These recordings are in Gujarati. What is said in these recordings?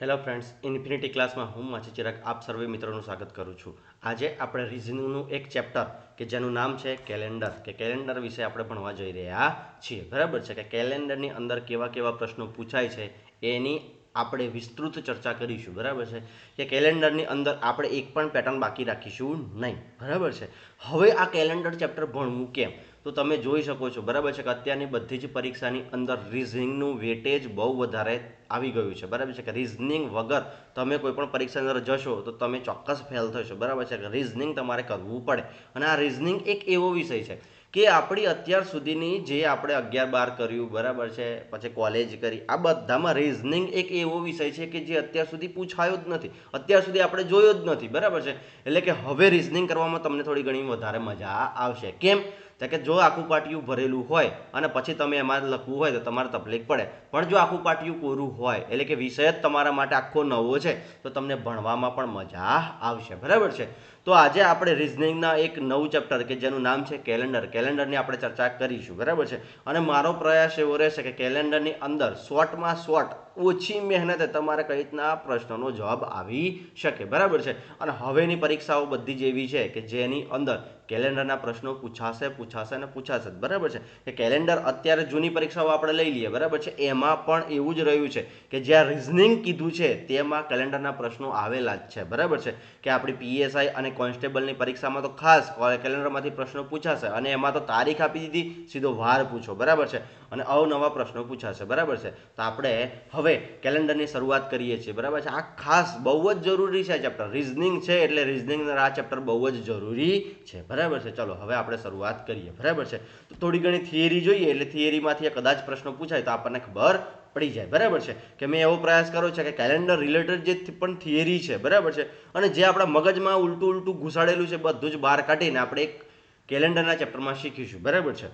હેલો ફ્રેન્ડ્સ, ઇન્ફિનિટી ક્લાસમાં હું માછી ચિરાગ આપ સર્વે મિત્રોનું સ્વાગત કરું છું. આજે આપણે રિઝનિંગનું એક ચેપ્ટર કે જેનું નામ છે કેલેન્ડર કે કેલેન્ડર વિશે આપણે ભણવા જઈ રહ્યા છીએ. બરાબર છે કે કેલેન્ડરની અંદર કેવા કેવા પ્રશ્નો પૂછાય છે એની આપણે વિસ્તૃત ચર્ચા કરીશું. બરાબર છે કે કેલેન્ડરની અંદર આપણે એક પણ પેટર્ન બાકી રાખીશું નહીં. બરાબર છે. હવે આ કેલેન્ડર ચેપ્ટર ભણવું કેમ, તો તમે જોઈ શકો છો. બરાબર છે કે અત્યારની બધી જ પરીક્ષાની અંદર રિઝનિંગનું વેટેજ બહુ વધારે આવી ગયું છે. બરાબર છે કે રિઝનિંગ વગર તમે કોઈ પણ પરીક્ષાની અંદર જશો તો તમે ચોક્કસ ફેલ થશો. બરાબર છે કે રિઝનિંગ તમારે કરવું પડે. અને આ રિઝનિંગ એક એવો વિષય છે કે આપણી અત્યાર સુધીની જે આપણે 11-12 કર્યું, બરાબર છે, પછી કોલેજ કરી, આ બધામાં રિઝનિંગ એક એવો વિષય છે કે જે અત્યાર સુધી પૂછાયો જ નથી, અત્યાર સુધી આપણે જોયો જ નથી. બરાબર છે. એટલે કે હવે રિઝનિંગ કરવામાં તમને થોડી ઘણી વધારે મજા આવશે. કેમ? કે જો આખું પાટિયું ભરેલું હોય અને પછી તમે એમાં લખવું હોય તો તમારે તકલીફ પડે. પણ જો આખું પાટિયું કોરું હોય, એટલે કે વિષય જ તમારા માટે આખો નવો છે, તો તમને ભણવામાં પણ મજા આવશે. બરાબર છે. તો આજે આપણે રિઝનિંગના એક નવું ચેપ્ટર કે જેનું નામ છે કેલેન્ડરની આપણે ચર્ચા કરીશું. બરાબર છે. અને મારો પ્રયાસ એવો રહેશે કે કેલેન્ડરની અંદર શોર્ટમાં શોર્ટ, ઓછી મહેનતે તમારે કઈ રીતના પ્રશ્નનો જવાબ આવી શકે. બરાબર છે. અને હવેની પરીક્ષાઓ બધી જ એવી છે કે જેની અંદર કેલેન્ડરના પ્રશ્નો પૂછાશે અને પૂછાશે. બરાબર છે કે કેલેન્ડર અત્યારે જૂની પરીક્ષાઓ આપણે લઈ લઈએ. બરાબર છે. એમાં પણ એવું જ રહ્યું છે કે જ્યાં રિઝનિંગ કીધું છે તેમાં કેલેન્ડરના પ્રશ્નો આવેલા જ છે. બરાબર છે કે આપણી પીએસઆઈ અને કોન્સ્ટેબલની પરીક્ષામાં તો ખાસ કેલેન્ડરમાંથી પ્રશ્નો પૂછાશે અને એમાં તો તારીખ આપી દીધી, સીધો વાર પૂછો. બરાબર છે. અને અવનવા પ્રશ્નો પૂછાશે. બરાબર છે. તો આપણે હવે કેલેન્ડરની શરૂઆત કરીએ છીએ. બરાબર છે. આ ખાસ બહુ જ જરૂરી છે ચેપ્ટર. રિઝનિંગ છે એટલે રિઝનિંગના આ ચેપ્ટર બહુ જ જરૂરી છે. બરાબર છે. ચલો હવે આપણે શરૂઆત કરીએ. બરાબર છે. તો થોડી ઘણી થિયરી જોઈએ, એટલે થિયરીમાંથી કદાચ પ્રશ્નો પૂછાય તો આપણને ખબર પડી જાય. બરાબર છે કે મેં એવો પ્રયાસ કર્યો છે કે કેલેન્ડર રિલેટેડ જે પણ થિયરી છે, બરાબર છે, અને જે આપણા મગજમાં ઉલટું ઉલટું ઘુસાડેલું છે બધું જ બહાર કાઢીને આપણે એક કેલેન્ડરના ચેપ્ટરમાં શીખીશું. બરાબર છે.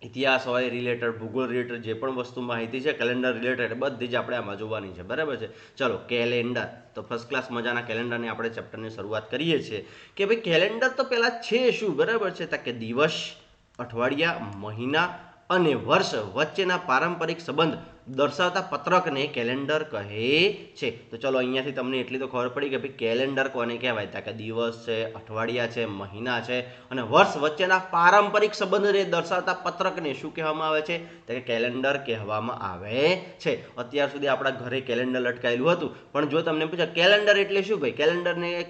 ઇતિહાસ હોય રિલેટેડ, ભૂગોળ રિલેટેડ, જે પણ વસ્તુ માહિતી છે કેલેન્ડર રિલેટેડ બધી જ આપણે આમાં જોવાની છે. બરાબર છે. ચલો કેલેન્ડર, તો ફર્સ્ટ ક્લાસ મજાના કેલેન્ડરની આપણે ચેપ્ટરની શરૂઆત કરીએ છીએ કે ભાઈ કેલેન્ડર તો પહેલાં છે શું? બરાબર છે. કે દિવસ, અઠવાડિયા, મહિના અને વર્ષ વચ્ચેના પારંપરિક સંબંધ દર્શાવતા પત્રકને કેલેન્ડર કહે છે. તો ચલો અહીંયાથી તમને એટલી તો ખબર પડી કે ભાઈ કેલેન્ડર કોને કહેવાય. કે દિવસ છે, અઠવાડિયા છે, મહિના છે અને વર્ષ વચ્ચેના પારંપરિક સંબંધને દર્શાવતા પત્રકને શું કહેવામાં આવે છે? તો કે કેલેન્ડર કહેવામાં આવે છે. અત્યાર સુધી આપણા ઘરે કેલેન્ડર લટકાયેલું હતું, પણ જો તમને પૂછે કેલેન્ડર એટલે શું ભાઈ,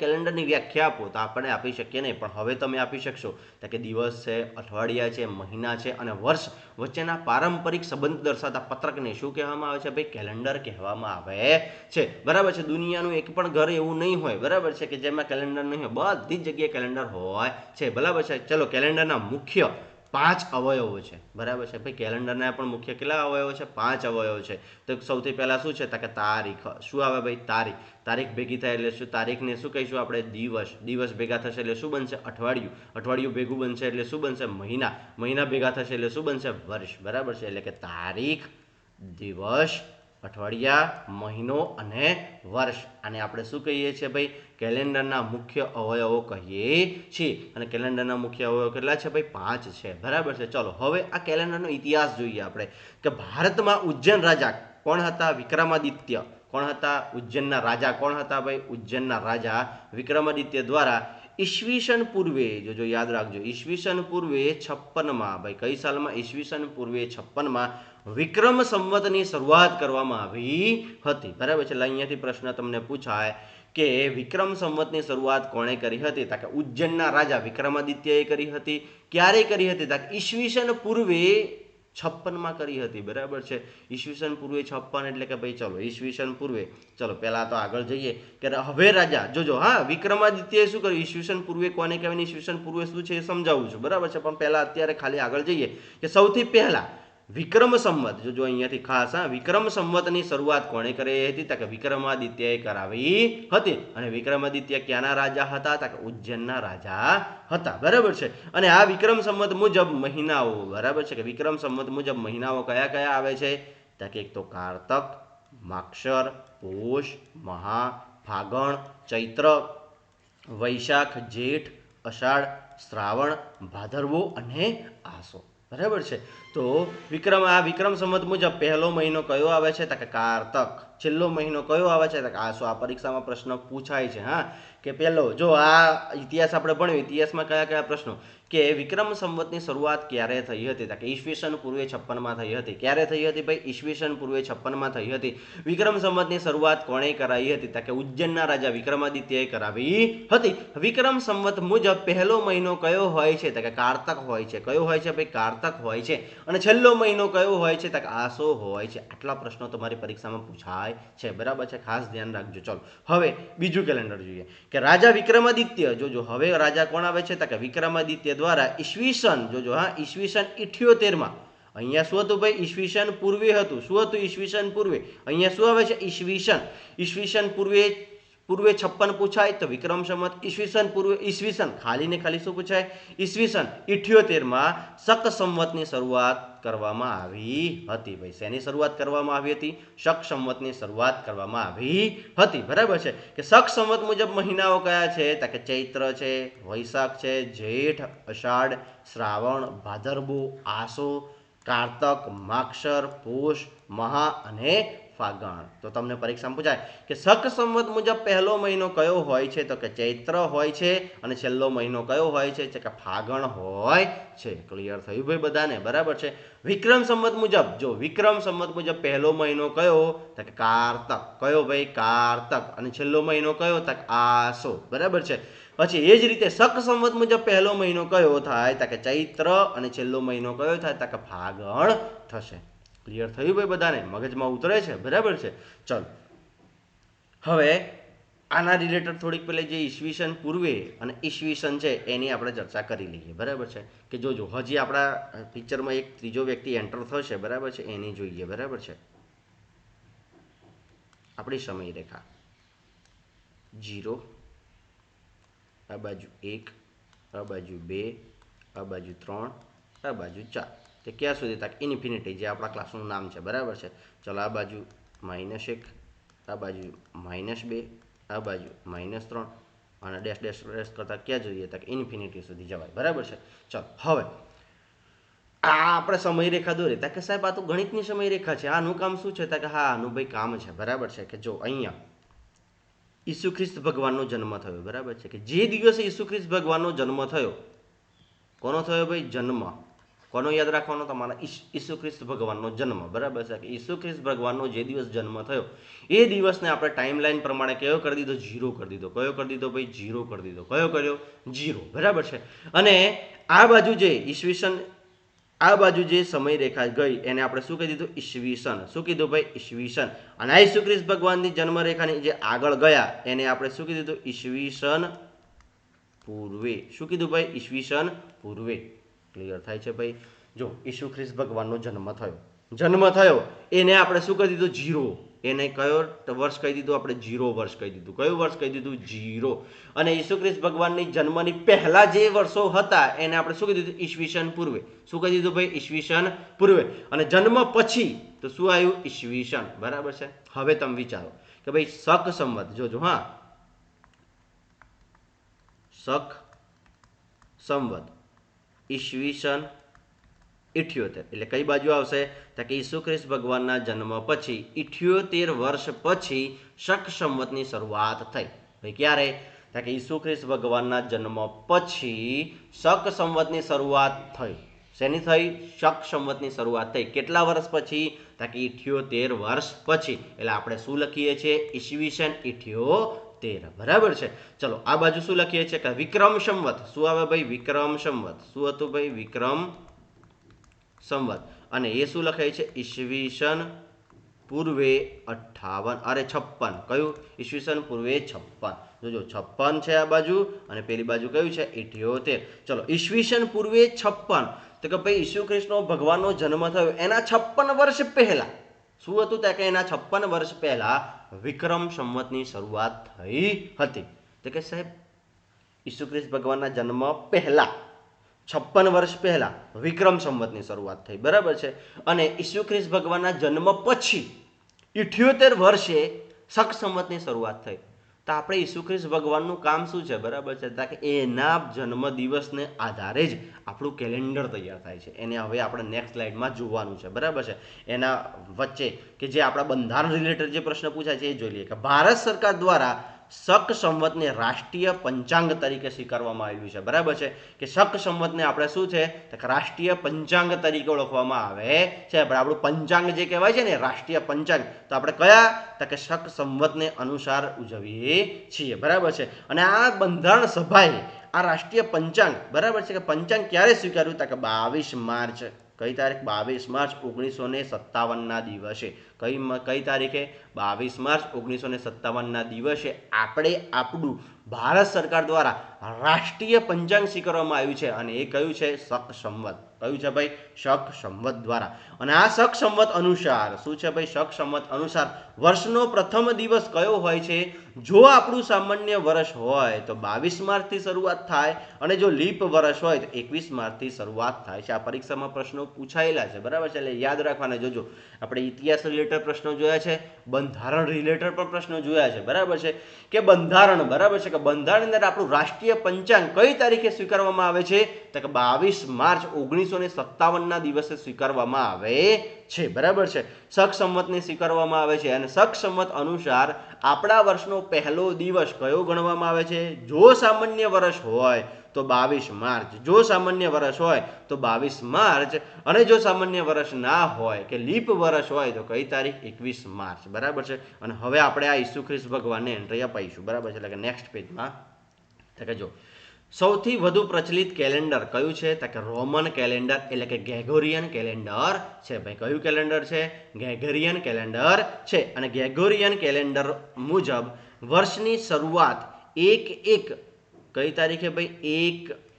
કેલેન્ડરની વ્યાખ્યા આપો, તો આપણે આપી શકીએ નહીં. પણ હવે તમે આપી શકશો. તો કે દિવસ છે, અઠવાડિયા છે, મહિના છે અને વર્ષ વચ્ચેના પારંપરિક સંબંધ દર્શાવતા પત્રકને શું કહેવામાં આવે છે? ભાઈ કેલેન્ડર કહેવામાં આવે છે. બરાબર છે. દુનિયાનું એક પણ ઘર એવું નહીં હોય, બરાબર છે, કે જેમાં કેલેન્ડર નહીં હોય. બધી જ જગ્યાએ કેલેન્ડર હોય છે. બરાબર છે. ચલો કેલેન્ડરના મુખ્ય 5 અવયવો છે. બરાબર છે. ભાઈ કેલેન્ડરના પણ મુખ્ય કેટલા અવયવો છે? 5 અવયવો છે. તો સૌથી પહેલા શું છે? તો કે તારીખ. શું આવે ભાઈ? તારીખ. તારીખ ભેગી થાય એટલે શું? તારીખને શું કહીશું આપણે? દિવસ. દિવસ ભેગા થશે એટલે શું બનશે? અઠવાડિયું. અઠવાડિયું ભેગું બનશે એટલે શું બનશે? મહિના. મહિના ભેગા થશે એટલે શું બનશે? વર્ષ. બરાબર છે. એટલે કે તારીખ, દિવસ, અઠવાડિયા, મહિનો અને વર્ષ. આને આપણે શું કહીએ છીએ ભાઈ? કેલેન્ડરના મુખ્ય અવયવો કહીએ છીએ. અને કેલેન્ડરના મુખ્ય અવયવો કેટલા છે ભાઈ? 5 છે. બરાબર છે. ચલો હવે આ કેલેન્ડરનો ઇતિહાસ જોઈએ આપણે કે ભારતમાં ઉજ્જૈન રાજા કોણ હતા? વિક્રમાદિત્ય. કોણ હતા? ઉજ્જૈનના રાજા કોણ હતા ભાઈ? ઉજ્જૈનના રાજા વિક્રમાદિત્ય દ્વારા ઈસવીસન પૂર્વે, જો યાદ રાખજો, ઈસવીસન પૂર્વે 56માં, ભાઈ કઈ સાલમાં? ઈસવીસન પૂર્વે 56માં વિક્રમ સંવતની શરૂઆત કરવામાં આવી હતી. બરાબર છે. એટલે અહીંયાથી પ્રશ્ન તમને પૂછાય કે વિક્રમ સંવતની શરૂઆત કોણે કરી હતી? તો કે ઉજ્જૈનના રાજા વિક્રમાદિત્યએ કરી હતી. ક્યારે કરી હતી? તો કે ઈસવીસન પૂર્વે 56માં કરી હતી. બરાબર છે. ઈસવીસન પૂર્વે 56 એટલે કે ભાઈ ચલો ઈસવીસન પૂર્વે, ચલો પહેલા તો આગળ જઈએ કે હવે રાજા જોજો. હા, વિક્રમાદિત્યએ શું કર્યું? ઈસવીસન પૂર્વે કોને કહેવાય? ઈસવીસન પૂર્વે શું છે એ સમજાવું છું. બરાબર છે. પણ પહેલા અત્યારે ખાલી આગળ જઈએ કે સૌથી પહેલા વિક્રમ સંવત, જો અહીંયાથી ખાસ, હા, વિક્રમ સંવતની શરૂઆત કોણે કરી હતી? તો કે વિક્રમાદિત્યએ કરાવી હતી. અને વિક્રમાદિત્ય ક્યાંના રાજા હતા? તો કે ઉજ્જૈનના રાજા હતા. બરાબર છે. અને આ વિક્રમ સંવત મુજબ મહિનાઓ, બરાબર છે, કે વિક્રમ સંવત મુજબ મહિનાઓ કયા કયા આવે છે? તો કે એક તો કારતક, માક્ષર, પોષ, મહા, ફાગણ, ચૈત્ર, વૈશાખ, જેઠ, અષાઢ, શ્રાવણ, ભાદરવો અને આસો. બરાબર છે. તો વિક્રમ સંવત મુજબ પહેલો મહિનો કયો આવે છે? તો કે કારતક. છેલ્લો મહિનો કયો આવે છે? તો કે આસો. આ પરીક્ષામાં પ્રશ્ન પૂછાય છે. હા, કે પહેલો જો આ ઇતિહાસ આપણે ભણ્યો, ઇતિહાસમાં કયા કયા પ્રશ્નો કે વિક્રમ સંવતની શરૂઆત ક્યારે થઈ હતી? તો કે ઈસવીસન પૂર્વે 56 થઈ હતી. ક્યારે થઈ હતી ભાઈ? ઈસવીસન પૂર્વે 56 થઈ હતી. વિક્રમ સંવતની શરૂઆત કોણે કરાવી હતી? તો કે ઉજ્જૈનના રાજા વિક્રમાદિત્યએ કરાવી હતી. વિક્રમ સંવત મુજબ પહેલો મહિનો કયો હોય છે? તો કે કારતક હોય છે. કયો હોય છે ભાઈ? કારતક હોય છે. અને છેલ્લો મહિનો કયો હોય છે? તો કે આસો હોય છે. આટલા પ્રશ્નો તમારી પરીક્ષામાં પૂછાય છે. બરાબર છે, ખાસ ધ્યાન રાખજો. ચલો હવે બીજું કેલેન્ડર જોઈએ કે રાજા વિક્રમાદિત્ય, જોજો હવે રાજા કોણ આવે છે? તો કે વિક્રમાદિત્ય દ્વારા ઈસવીસન, જોજો હા, ઈસવીસન 78 અહીંયા શું હતું ભાઈ? ઈસવીસન પૂર્વે હતું. શું હતું? ઈસવીસન પૂર્વે. અહીંયા શું આવે છે? ઈસવીસન પૂર્વે 56 પૂછાય તો વિક્રમ સંવત. ઈસવીસન પૂર્વે ઈસવીસન ખાલી ને ખાલી શું પૂછાય? ઈસવીસન 78 શક સંવતની શરૂઆત કરવામાં આવી હતી. ભાઈ શેની શરૂઆત કરવામાં આવી હતી? શક સંવતની શરૂઆત કરવામાં આવી હતી. બરાબર છે કે શક સંવત મુજબ મહિનાઓ કયા છે? તો કે ચૈત્ર છે, વૈશાખ છે, જેઠ, અષાઢ, શ્રાવણ, ભાદરવો, આસો, કારતક, માક્ષર, પૂષ, મહા અને ફાગણ. તો તમને પરીક્ષામાં પૂછાય કે શક સંવત મુજબ પહેલો મહિનો કયો હોય છે? તો કે ચૈત્ર હોય છે. અને છેલ્લો મહિનો કયો હોય છે? કે ફાગણ હોય છે. ક્લિયર થયું ભાઈ બધાને? બરાબર છે. વિક્રમ સંવત મુજબ, જો વિક્રમ સંવત મુજબ પહેલો મહિનો કયો? તો કે કારતક. કયો ભાઈ? કારતક. અને છેલ્લો મહિનો કયો? તો કે આસો. બરાબર છે. પછી એ જ રીતે શક સંવત મુજબ પહેલો મહિનો કયો થાય? તો કે ચૈત્ર. અને છેલ્લો મહિનો કયો થાય? તો કે ફાગણ થશે. ક્લિયર થયું ભાઈ બધાને? મગજમાં ઉતરે છે? બરાબર છે. ચલો હવે આના રિલેટેડ થોડીક પહેલાં જે ઈસવીસન પૂર્વે અને ઈસવીસન છે એની આપણે ચર્ચા કરી લઈએ. બરાબર છે કે જોજો હજી આપણા પિક્ચરમાં એક ત્રીજો વ્યક્તિ એન્ટર થશે. બરાબર છે, એની જોઈએ. બરાબર છે. આપણી સમયરેખા 0, આ બાજુ 1, આ બાજુ 2, આ બાજુ 3, આ બાજુ 4. તે ક્યાં સુધી? તક ઇન્ફિનિટી, જે આપણા ક્લાસનું નામ છે. બરાબર છે. ચલો આ બાજુ -1, આ બાજુ -2, આ બાજુ -3 અને ડેશ ડેશ ડેશ કરતાં ક્યાં જોઈએ? તક ઇન્ફિનિટી સુધી જવાય. બરાબર છે. ચલો હવે આ આપણે સમયરેખા દોરી. કે સાહેબ આ તો ગણિતની સમયરેખા છે, આનું કામ શું છે? કે હા, આનું ભાઈ કામ છે. બરાબર છે કે જો અહીંયા ઈસુ ખ્રિસ્ત ભગવાનનો જન્મ થયો. બરાબર છે કે જે દિવસે ઈસુ ખ્રિસ્ત ભગવાનનો જન્મ થયો, કોનો થયો ભાઈ? જન્મ. કોનો યાદ રાખવાનો? તમારા ઈસુ ખ્રિસ્ત ભગવાનનો જન્મ. બરાબર છે કે ઈસુ ખ્રિસ્ત ભગવાનનો જે દિવસ જન્મ થયો એ દિવસને આપણે ટાઈમલાઈન પ્રમાણે કયો કરી દીધો? 0 કરી દીધો. કયો કરી દીધો ભાઈ? 0 કરી દીધો. કયો કર્યો? 0. બરાબર છે. અને આ બાજુ જે ઈસવીસન, આ બાજુ જે સમયરેખા ગઈ એને આપણે શું કહી દીધું? ઈસવીસન. શું કીધું ભાઈ? ઈસવીસન. અને આ ઈસુ ખ્રિસ્ત ભગવાનની જન્મરેખાની જે આગળ ગયા એને આપણે શું કીધું દીધું? ઈસવીસન પૂર્વે. શું કીધું ભાઈ? ઈસવીસન પૂર્વે. ક્લિયર થાય છે ભાઈ? જો ઈસુ ખ્રિસ્ત ભગવાનનો જન્મ થયો એને આપણે શું કહી દીધું? 0. એને કયો વર્ષ કહી દીધું? આપણે 0 વર્ષ કહી દીધું. કયું વર્ષ કહી દીધું? 0. અને ઈસુ ખ્રિસ્ત ભગવાનની જન્મની પહેલા જે વર્ષો હતા એને આપણે શું કહી દીધું? ઈસવીસન પૂર્વે. શું કહી દીધું ભાઈ? ઈસવીસન પૂર્વે. અને જન્મ પછી તો શું આવ્યું? ઈસવીસન. બરાબર છે. હવે તમે વિચારો કે ભાઈ શક સંવત, જોજો હા, શક સંવત ઈસવીસન 78 એટલે કઈ બાજુ આવશે? તો કે ઈસુ ખ્રિસ્ત ભગવાનના જન્મ પછી 78 વર્ષ પછી શક સંવતની શરૂઆત થઈ. ભાઈ ક્યારે? તો કે ઈસુ ખ્રિસ્ત ભગવાનના જન્મ પછી શક સંવતની શરૂઆત થઈ. શેની થઈ? શક સંવતની શરૂઆત થઈ. કેટલા વર્ષ પછી? તો કે 78 વર્ષ પછી. એટલે આપણે શું લખીએ છીએ? ઈસવીસન 78. બરાબર છે. ચલો આ બાજુ શું લખીએ છીએ? કે વિક્રમ સંવત. શું આવે ભાઈ? વિક્રમ સંવત. શું હતું ભાઈ? વિક્રમ સંવત. અને એ શું લખાય છે? ઈસવીસન પૂર્વે 56. કયું? ઈસવીસન પૂર્વે 56. જોજો 56 છે આ બાજુ અને પેલી બાજુ કયું છે? 78. ચલો ઈસવીસન પૂર્વે 56. તો કે ભાઈ ઈસુ ખ્રિસ્તનો ભગવાનનો જન્મ થયો એના 56 વર્ષ પહેલા શું હતું? તો કે એના 56 વર્ષ પહેલા વિક્રમ સંવતની શરૂઆત થઈ હતી. તો કે સાહેબ ઈસુ ખ્રિસ્ત ભગવાનના જન્મ પહેલા 56 વર્ષ પહેલા વિક્રમ સંવતની શરૂઆત થઈ. બરાબર છે. અને ઈસુ ખ્રિસ્ત ભગવાનના જન્મ પછી 78 વર્ષે શક સંવતની શરૂઆત થઈ. તો આપણે ઈસુ ખ્રિસ્ત ભગવાનનું કામ શું છે, બરાબર છે, કે એના જન્મદિવસને આધારે જ આપણું કેલેન્ડર તૈયાર થાય છે. એને હવે આપણે નેક્સ્ટ સ્લાઇડમાં જોવાનું છે, બરાબર છે. એના વચ્ચે કે જે આપણા બંધારણ રિલેટેડ જે પ્રશ્ન પૂછાય છે એ જોઈ લઈએ કે ભારત સરકાર દ્વારા શક સંવતને રાષ્ટ્રીય પંચાંગ તરીકે સ્વીકારવામાં આવ્યું છે, બરાબર છે, કે શક સંવતને આપણે શું છે તો રાષ્ટ્રીય પંચાંગ તરીકે ઓળખવામાં આવે છે. આપણું પંચાંગ જે કહેવાય છે ને રાષ્ટ્રીય પંચાંગ, તો આપણે કયા તો કે શક સંવતને અનુસાર ઉજવીએ છીએ, બરાબર છે. અને આ બંધારણ સભાએ આ રાષ્ટ્રીય પંચાંગ, બરાબર છે, કે પંચાંગ ક્યારે સ્વીકાર્યું તો કે 22 માર્ચ, કઈ તારીખ 22 માર્ચ 1957ના દિવસે. કઈ તારીખે 22 માર્ચ 1957ના દિવસે આપણે આપણું ભારત સરકાર દ્વારા રાષ્ટ્રીય પંચાંગ સ્વીકારવામાં આવ્યું છે. અને એ કયું છે શક સંવત. કયું છે ભાઈ શક સંવત દ્વારા. અને આ શક સંવત અનુસાર શું છે ભાઈ શક સંવત અનુસાર વર્ષનો પ્રથમ દિવસ કયો હોય છે, જો આપણું સામાન્ય વર્ષ હોય તો 22 માર્ચથી શરૂઆત થાય અને જો લીપ વર્ષ હોય તો 21 માર્ચથી શરૂઆત થાય છે. આ પરીક્ષામાં પ્રશ્નો પૂછાયેલા છે, બરાબર છે, એટલે યાદ રાખવાના. જોજો આપણે ઇતિહાસ રિલેટેડ પ્રશ્નો જોયા છે, બંધારણ રિલેટેડ પણ પ્રશ્નો જોયા છે, બરાબર છે, કે બંધારણ, બરાબર છે, કે બંધારણની અંદર આપણું રાષ્ટ્રીય પંચાંગ કઈ તારીખે સ્વીકારવામાં આવે છે તો કે 22 માર્ચ 1957ના દિવસે સ્વીકારવામાં આવે છે, બરાબર છે. શક સંવતને સ્વીકારવામાં આવે છે અને શક સંવત અનુસાર આપણા વર્ષનો પહેલો દિવસ કયો ગણવામાં આવે છે, જો સામાન્ય વર્ષ હોય તો 22 માર્ચ, જો સામાન્ય વર્ષ હોય તો 22 માર્ચ, અને જો સામાન્ય વર્ષ ના હોય કે લીપ વર્ષ હોય તો કઈ તારીખ 21 માર્ચ, બરાબર છે. અને હવે આપણે આ ઈસુ ખ્રિસ્ત ભગવાનને એન્ટ્રી અપાઈશું, બરાબર છે, એટલે કે નેક્સ્ટ પેજમાં કે જો સૌથી વધુ પ્રચલિત કેલેન્ડર કયું છે તો કે રોમન કેલેન્ડર એટલે કે ગ્રેગોરિયન કેલેન્ડર છે. ભાઈ કયું કેલેન્ડર છે, ગ્રેગોરિયન કેલેન્ડર છે. અને ગ્રેગોરિયન કેલેન્ડર મુજબ વર્ષની શરૂઆત 1 કઈ તારીખે ભાઈ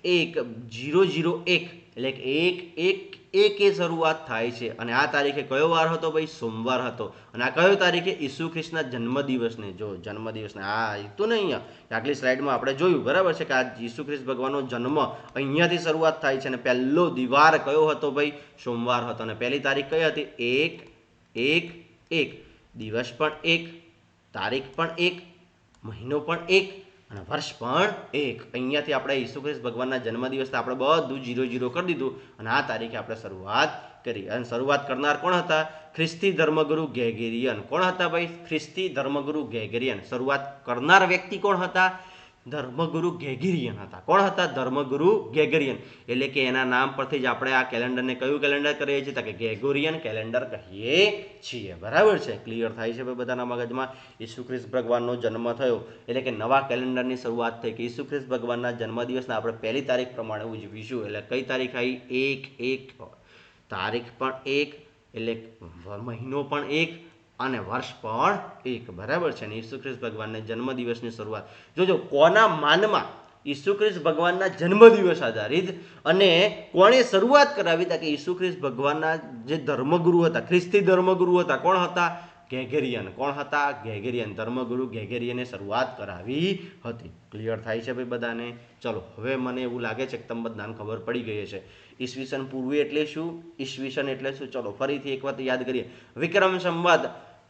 1/1/001 એટલે કે 1/1 શરૂઆત થાય છે. અને આ તારીખે કયો વાર હતો ભાઈ સોમવાર હતો. અને આ કયો તારીખે ઈસુ ખ્રિસ્તના જન્મદિવસને, જો જન્મદિવસને આ હતું ને અહીંયા આગલી સ્લાઇડમાં આપણે જોયું, બરાબર છે, કે આ ઈસુ ખ્રિસ્ત ભગવાનનો જન્મ અહીંયાથી શરૂઆત થાય છે. અને પહેલો દિવાર કયો હતો ભાઈ સોમવાર હતો. અને પહેલી તારીખ કઈ હતી 1/1/1, દિવસ પણ 1, તારીખ પણ 1, મહિનો પણ 1 અને વર્ષ પણ 1. અહીંયાથી આપણે ઈસુ ખ્રિસ્ત ભગવાનના જન્મદિવસથી આપણે બધું 0 કરી દીધું અને આ તારીખે આપણે શરૂઆત કરી. અને શરૂઆત કરનાર કોણ હતા, ખ્રિસ્તી ધર્મગુરુ ગ્રેગોરિયન. કોણ હતા ભાઈ ખ્રિસ્તી ધર્મગુરુ ગ્રેગોરિયન. શરૂઆત કરનાર વ્યક્તિ કોણ હતા, ધર્મગુરુ ગ્રેગોરિયન હતા. કોણ હતા, ધર્મગુરુ ગ્રેગોરિયન. એટલે કે એના નામ પરથી જ આપણે આ કેલેન્ડરને કયું કેલેન્ડર કહીએ છીએ તો કે ગ્રેગોરિયન કેલેન્ડર કહીએ છીએ, બરાબર છે. ક્લિયર થાય છે ભાઈ બધાના મગજમાં. ઈસુ ખ્રિસ્ત ભગવાનનો જન્મ થયો એટલે કે નવા કેલેન્ડરની શરૂઆત થઈ કે ઈસુ ખ્રિસ્ત ભગવાનના જન્મદિવસને આપણે પહેલી તારીખ પ્રમાણે ઉજવીશું. એટલે કઈ તારીખ આવી 1/1, તારીખ પણ 1 એટલે મહિનો પણ 1 અને વર્ષ પણ 1, બરાબર છે. અને ઈસુ ખ્રિસ્ત ભગવાનના જન્મદિવસની શરૂઆત જોજો કોના માનમાં, ઈસુ ખ્રિસ્ત ભગવાનના જન્મદિવસ આધારિત. અને કોણે શરૂઆત કરાવી હતા કે ઈસુ ખ્રિસ્ત ભગવાનના જે ધર્મગુરુ હતા, ખ્રિસ્તી ધર્મગુરુ હતા, કોણ હતા, ગ્રેગોરિયન. કોણ હતા, ગ્રેગોરિયન. ધર્મગુરુ ગ્રેગોરિયને શરૂઆત કરાવી હતી. ક્લિયર થાય છે ભાઈ બધાને. ચલો હવે મને એવું લાગે છે કે તમને બધાને ખબર પડી ગઈ છે. ઈસવીસન પૂર્વે એટલે શું, ઈસવીસન એટલે શું, ચલો ફરીથી એક વાત યાદ કરીએ. વિક્રમ સંવત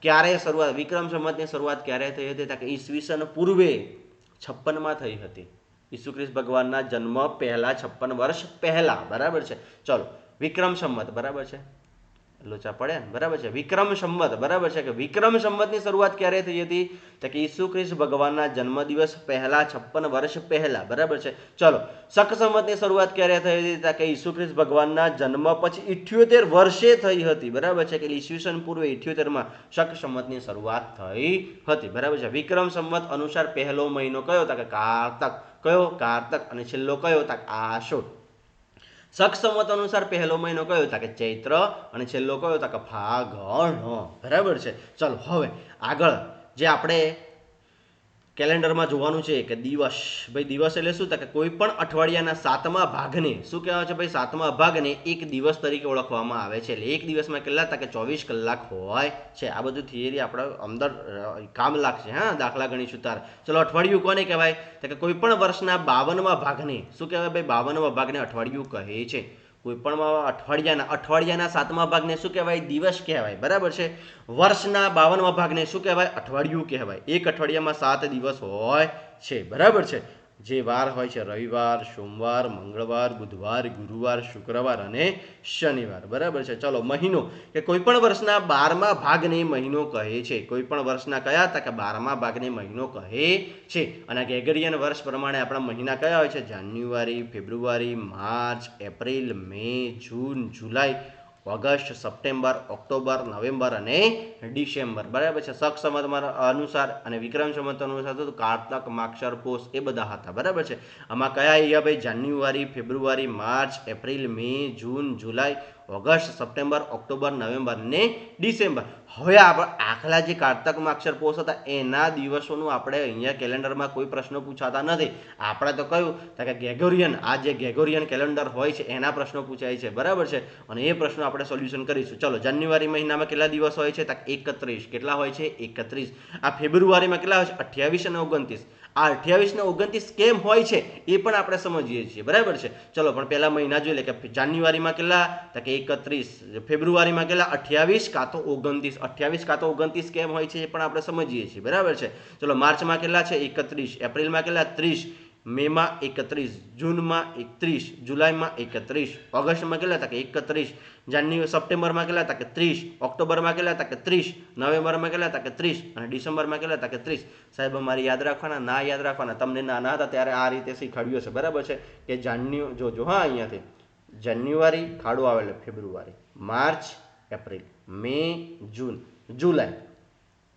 ક્યારે શરૂઆત, વિક્રમ સંવતની શરૂઆત ક્યારે થઈ હતી તો કે ઈસવીસન પૂર્વે 56માં થઈ હતી. ઈસુ ખ્રિસ્ત ભગવાનના જન્મ પહેલા 56 વર્ષ પહેલા, બરાબર છે. ચલો વિક્રમ સંવત, બરાબર છે, લોચા પડે ને, બરાબર છે. વિક્રમ સંવત, બરાબર છે, કે વિક્રમ સંવતની શરૂઆત ક્યારે થઈ હતી તો કે ઈસુ ખ્રિસ્ત ભગવાનના જન્મદિવસ પહેલા 56 વર્ષ પહેલા, બરાબર છે. ચલો શક સંવતની શરૂઆત ક્યારે થઈ હતી તો કે ઈસુ ખ્રિસ્ત ભગવાનના જન્મ પછી 78 વર્ષે થઈ હતી, બરાબર છે, કે ઈસવીસન પૂર્વે 78માં શક સંવતની શરૂઆત થઈ હતી, બરાબર છે. વિક્રમ સંવત અનુસાર પહેલો મહિનો કયો તો કે કારતક. કયો, કારતક. અને છેલ્લો કયો તો આશો. શક સંવત અનુસાર પહેલો મહિનો કયો તો કે ચૈત્ર અને છેલ્લો કયો તો કે ફાગણ, બરાબર છે. ચલો હવે આગળ જે આપણે કેલેન્ડરમાં જોવાનું છે કે દિવસ. ભાઈ દિવસ એટલે શું તો કે કોઈ પણ અઠવાડિયાના 7મા ભાગને શું કહેવાય છે ભાઈ, 7મા ભાગને એક દિવસ તરીકે ઓળખવામાં આવે છે. એટલે એક દિવસમાં કેટલા તો કે 24 કલાક હોય છે. આ બધું થિયરી આપણે અંદર કામ લાગશે, હા, દાખલા ગણીશું તાર. ચલો અઠવાડિયું કોને કહેવાય તો કે કોઈ પણ વર્ષના 52મા ભાગને શું કહેવાય ભાઈ, 52મા ભાગને અઠવાડિયું કહે છે. કોઈ પણ અઠવાડિયાના 7મા ભાગને શું કહેવાય? દિવસ કહેવાય, બરાબર છે. વર્ષના 52મા ભાગને શું કહેવાય? અઠવાડિયું કહેવાય. એક અઠવાડિયામાં 7 દિવસ હોય છે, બરાબર છે. જે વાર હોય છે રવિવાર, સોમવાર, મંગળવાર, બુધવાર, ગુરુવાર, શુક્રવાર અને શનિવાર, બરાબર છે. ચલો મહિનો કે કોઈ પણ વર્ષના 12મા ભાગને મહિનો કહે છે. કોઈ પણ વર્ષના કયા હતા? કે 12મા ભાગને મહિનો કહે છે. અને ગ્રેગરિયન વર્ષ પ્રમાણે આપણા મહિના કયા હોય છે? જાન્યુઆરી, ફેબ્રુઆરી, માર્ચ, એપ્રિલ, મે, જૂન, જુલાઈ, ઓગસ્ટ, સપ્ટેમ્બર, ઓક્ટોબર, નવેમ્બર અને ડિસેમ્બર, બરાબર છે. શક સંવત અનુસાર અને વિક્રમ સંવત અનુસાર તો કારતક, માગશર, પોષ એ બધા હતા, બરાબર છે. આમાં કયા આવ્યા ભાઈ? જાન્યુઆરી, ફેબ્રુઆરી, માર્ચ, એપ્રિલ, મે, જૂન, જુલાઈ, ઓગસ્ટ, સપ્ટેમ્બર, ઓક્ટોબર, નવેમ્બર અને ડિસેમ્બર. હવે આપણે આખલા જે કારતક, માગશર, પોષ હતા એના દિવસોનું આપણે અહીંયા કેલેન્ડરમાં કોઈ પ્રશ્નો પૂછાતા નથી. આપણે તો કયું કે ગ્રેગોરિયન, આ જે ગ્રેગોરિયન કેલેન્ડર હોય છે એના પ્રશ્નો પૂછાય છે, બરાબર છે. અને એ પ્રશ્નો આપણે સોલ્યુશન કરીશું. ચલો જાન્યુઆરી મહિનામાં કેટલા દિવસ હોય છે? 31. કેટલા હોય છે? 31. આ ફેબ્રુઆરીમાં કેટલા હોય છે? 28 અને 29. આ 28 ને 29 કેમ હોય છે એ પણ આપણે સમજીએ છીએ, બરાબર છે. ચલો પણ પહેલા મહિના જોઈ લે કે જાન્યુઆરીમાં કેટલા? કે 31. ફેબ્રુઆરીમાં કેટલા? 28 કાં તો 29. 28 કાં તો 29 કેમ હોય છે એ પણ આપણે સમજીએ છીએ, બરાબર છે. ચલો માર્ચમાં કેટલા છે? 31. એપ્રિલમાં કેટલા? 30. મેમાં 31. જૂનમાં 31. જુલાઈમાં 31. ઓગસ્ટમાં કેટલા હતા? કે 31. સપ્ટેમ્બરમાં કેટલા હતા? કે 30. ઓક્ટોબરમાં કેટલા હતા? કે 30. નવેમ્બરમાં કેટલા હતા? કે 30. અને ડિસેમ્બરમાં કેટલા હતા? કે 30. સાહેબ અમારે યાદ રાખવાના? ના યાદ રાખવાના. તમને નાના હતા ત્યારે આ રીતે શીખવાડ્યું છે, બરાબર છે. કે જોજો હા, અહીંયાથી જાન્યુઆરી ખાડો આવે એટલે ફેબ્રુઆરી, માર્ચ, એપ્રિલ, મે, જૂન, જુલાઈ.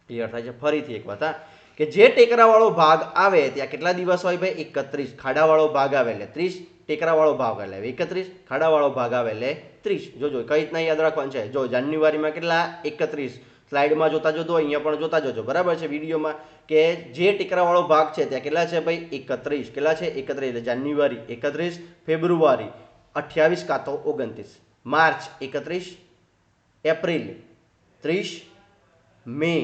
ક્લિયર થાય છે? ફરીથી એક વાત હા, કે જે ટેકરાવાળો ભાગ આવે ત્યાં કેટલા દિવસ હોય ભાઈ? 31. ખાડાવાળો ભાગ આવે એટલે 30. ટેકરાવાળો ભાગ એટલે 31. ખાડાવાળો ભાગ આવે એટલે 30. જોજો કઈ રીતના યાદ રાખવાનું છે. જો જાન્યુઆરીમાં કેટલા? 31. સ્લાઇડમાં જોતા જોજો, અહીંયા પણ જોતા જોજો, બરાબર છે. વિડીયોમાં કે જે ટેકરાવાળો ભાગ છે ત્યાં કેટલા છે ભાઈ? 31. કેટલા છે? 31. એટલે જાન્યુઆરી 31, ફેબ્રુઆરી 28 કાં તો 29, માર્ચ 31, એપ્રિલ 30, મે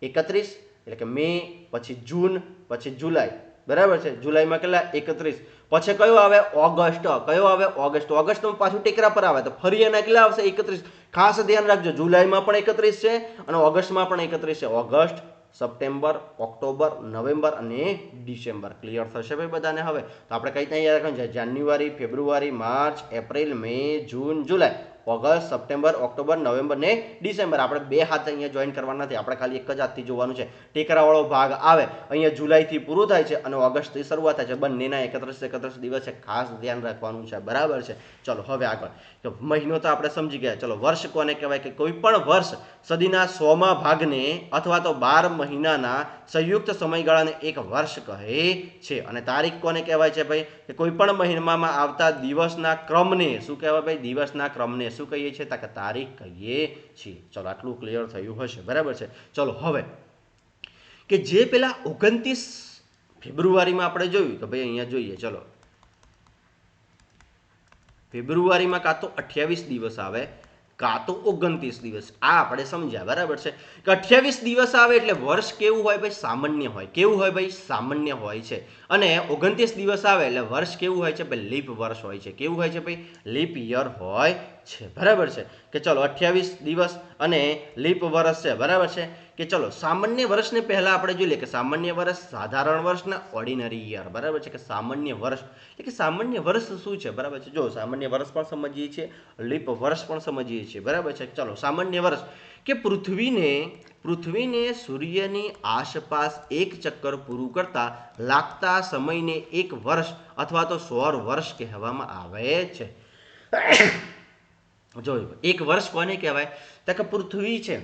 31, એટલે કે મે, પછી જૂન, પછી જુલાઈ, બરાબર છે. જુલાઈમાં કેટલા? 31. પછી કયો આવે? ઓગસ્ટ. કયો આવે? ઓગસ્ટ. ઓગસ્ટમાં પાછું ટેકરા પર આવે તો ફરી એના કેટલા આવશે? 31. ખાસ ધ્યાન રાખજો, જુલાઈમાં પણ 31 છે અને ઓગસ્ટમાં પણ 31 છે. ઓગસ્ટ, સપ્ટેમ્બર, ઓક્ટોબર, નવેમ્બર અને ડિસેમ્બર. ક્લિયર થશે ભાઈ બધાને? હવે તો આપણે કઈ ત્યાં યાદ રાખવાનું છે? જાન્યુઆરી, ફેબ્રુઆરી, માર્ચ, એપ્રિલ, મે, જૂન, જુલાઈ, ઓગસ્ટ, સપ્ટેમ્બર, ઓક્ટોબર, નવેમ્બર ને ડિસેમ્બર. આપણે બે હાથ અહીંયા જોઈન કરવાના નથી, આપણે ખાલી એક જ હાથથી જોવાનું છે. ટેકરાવાળો ભાગ આવે અહીંયા જુલાઈથી પૂરું થાય છે અને ઓગસ્ટથી શરૂઆત થાય છે. બંનેના 31 દિવસ છે, ખાસ ધ્યાન રાખવાનું છે, બરાબર છે. ચલો હવે આગળ. તો મહિનો તો આપણે સમજી ગયા. ચલો વર્ષ કોને કહેવાય? કે કોઈ પણ વર્ષ સદીના 100મા ભાગને અથવા તો 12 મહિનાના સંયુક્ત સમયગાળાને એક વર્ષ કહે છે. અને તારીખ કોને કહેવાય છે ભાઈ? કે કોઈ પણ મહિનામાં આવતા દિવસના ક્રમને શું કહેવાય ભાઈ? દિવસના ક્રમને શું કહીએ છીએ? કે તારીખ કહીએ છીએ. ચલો આટલું ક્લિયર થયું હશે, બરાબર છે. ચલો હવે કે જે પેલા 29 ફેબ્રુઆરીમાં આપણે જોયું તો ભાઈ અહીંયા જોઈએ. ચલો ફેબ્રુઆરીમાં કાં તો 28 દિવસ આવે કાં તો 29 દિવસ. આ આપણે સમજ્યા, બરાબર છે. કે 28 દિવસ આવે એટલે વર્ષ કેવું હોય ભાઈ? સામાન્ય હોય. કેવું હોય ભાઈ? સામાન્ય હોય છે. અને 29 દિવસ આવે એટલે વર્ષ કેવું હોય છે ભાઈ? લીપ વર્ષ હોય છે. કેવું હોય છે ભાઈ? લીપ યર હોય છે, બરાબર છે. કે ચલો 28 દિવસ અને લીપ વર્ષ છે, બરાબર છે. કે ચલો સામાન્ય વર્ષને પહેલા આપણે જોઈ લઈએ કે સામાન્ય વર્ષ, સાધારણ વર્ષ ને ઓર્ડિનરી યર, બરાબર છે. કે સામાન્ય વર્ષ એટલે કે સામાન્ય વર્ષ શું છે, બરાબર છે. જો સામાન્ય વર્ષ પણ સમજીએ છીએ, લીપ વર્ષ પણ સમજીએ છીએ, બરાબર છે. ચલો સામાન્ય વર્ષ કે પૃથ્વીને સૂર્યની આસપાસ એક ચક્કર પૂરું કરતા લાગતા સમયને એક વર્ષ અથવા તો સૌર વર્ષ કહેવામાં આવે છે. જોયું, એક વર્ષ કોને કહેવાય? તો કે પૃથ્વી છે,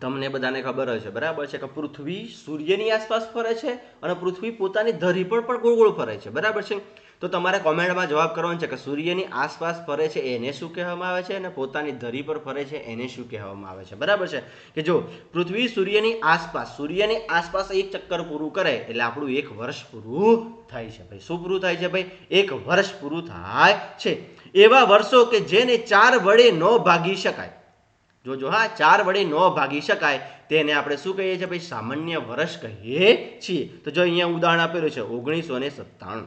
તમને બધાને ખબર હશે, બરાબર છે. કે પૃથ્વી સૂર્યની આસપાસ ફરે છે અને પૃથ્વી પોતાની ધરી પર પણ ગોળ ગોળ ફરે છે, બરાબર છે. તો તમારે કોમેન્ટમાં જવાબ કરવાનો છે કે સૂર્યની આસપાસ ફરે છે એને શું કહેવામાં આવે છે અને પોતાની ધરી પર ફરે છે એને શું કહેવામાં આવે છે, બરાબર છે. કે જો પૃથ્વી સૂર્યની આસપાસ એક ચક્કર પૂરું કરે એટલે આપણું એક વર્ષ પૂરું થાય છે ભાઈ. શું પૂરું થાય છે ભાઈ? એક વર્ષ પૂરું થાય છે. એવા વર્ષો કે જેને 4 વડે ન ભાગી શકાય, જોજો હા, 4 વડે ન ભાગી શકાય તેને આપણે શું કહીએ છીએ ભાઈ? સામાન્ય વર્ષ કહીએ છીએ. તો જો અહીંયા ઉદાહરણ આપેલું છે 1997.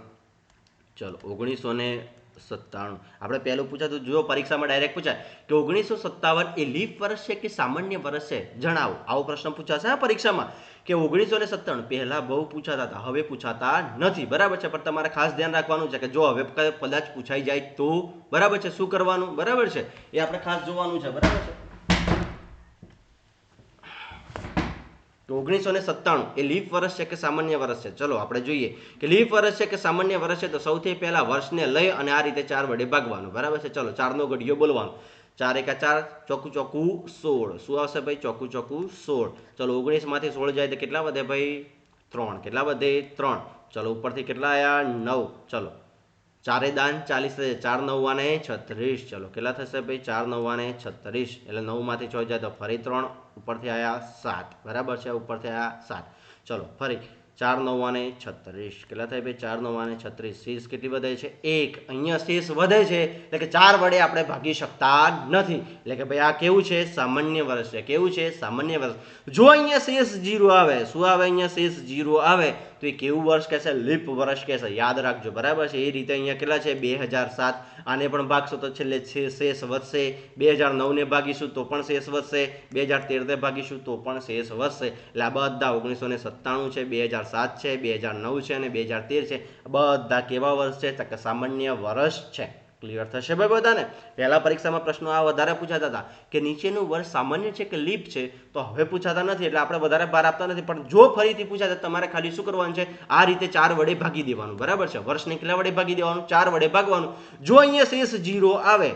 ચલો 1997 97 આપણે પહેલું પૂછાતું જો પરીક્ષામાં ડાયરેક્ટ પૂછાય કે 1957 એ લીપ વર્ષ છે કે સામાન્ય વર્ષ છે જણાવો, આવો પ્રશ્ન પૂછાશે આ પરીક્ષામાં કે 1997 પહેલા બહુ પૂછાતા હતા, હવે પૂછાતા નથી, બરાબર છે. પણ તમારે ખાસ ધ્યાન રાખવાનું છે કે જો હવે કદાચ પૂછાઈ જાય તો બરાબર છે શું કરવાનું, બરાબર છે એ આપણે ખાસ જોવાનું છે, બરાબર છે. તો 1997 એ લીપ વર્ષ છે કે સામાન્ય વર્ષ છે, ચલો આપણે જોઈએ કે લીપ વર્ષ છે કે સામાન્ય વર્ષ છે. તો સૌથી પહેલા વર્ષને લઈ અને આ રીતે 4 વડે ભાગવાનું, બરાબર છે. ચલો 4 નો ઘડિયો બોલવાનો, 4 એકા 4, ચોકું ચોકું 16, શું આવશે ભાઈ, ચોકું ચોકું 16. ચલો 19 માંથી 16 જાય તો કેટલા વધે ભાઈ, 3, કેટલા વધે 3. ચલો ઉપરથી કેટલા આયા 9, ચલો 4 દાન 40 થશે, 4 9 36. ચલો કેટલા થશે ભાઈ, 4 9 36, એટલે 9 માંથી 6 જાય તો ફરી 3, ઉપરથી આયા 7, બરાબર છે, ઉપરથી આયા 7. ચલો ફરી 4 9 36, કેટલા થાય ભાઈ, 4 9 36. શેષ કેટલી વધે છે 1, અહીંયા શેષ વધે છે એટલે કે 4 વડે આપણે ભાગી શકતા નથી, એટલે કે ભાઈ આ કેવું છે, સામાન્ય વર્ષ છે. કેવું છે, સામાન્ય વર્ષ. જો અહીંયા શેષ 0 આવે, શું આવે, અહીંયા શેષ 0 આવે તો એ કેવું વર્ષ કહેશે, લીપ વર્ષ કહેશે, યાદ રાખજો, બરાબર છે. એ રીતે અહીંયા કેટલા છે 2007, આને પણ ભાગશો તો છેલ્લે શેષ વધશે, 2009 ને ભાગીશું તો પણ શેષ વધશે, 2013 ને ભાગીશું તો પણ શેષ વધશે. એટલે આ બધા 1997 છે, 2007 છે, 2009 છે અને 2013 છે, બધા કેવા વર્ષ છે, તો કે સામાન્ય વર્ષ છે. ક્લિયર થશે ભાઈ બધાને. પહેલા પરીક્ષામાં પ્રશ્નો આ વધારે પૂછાતા હતા કે નીચેનું વર્ષ સામાન્ય છે કે લીપ છે, તો હવે પૂછાતા નથી એટલે આપણે વધારે ભાર આપતા નથી. પણ જો ફરીથી પૂછાતા તમારે ખાલી શું કરવાનું છે, આ રીતે 4 વડે ભાગી દેવાનું, બરાબર છે. વર્ષને કેટલા વડે ભાગી દેવાનું, 4 વડે ભાગવાનું. જો અહીંયા શેષ 0 આવે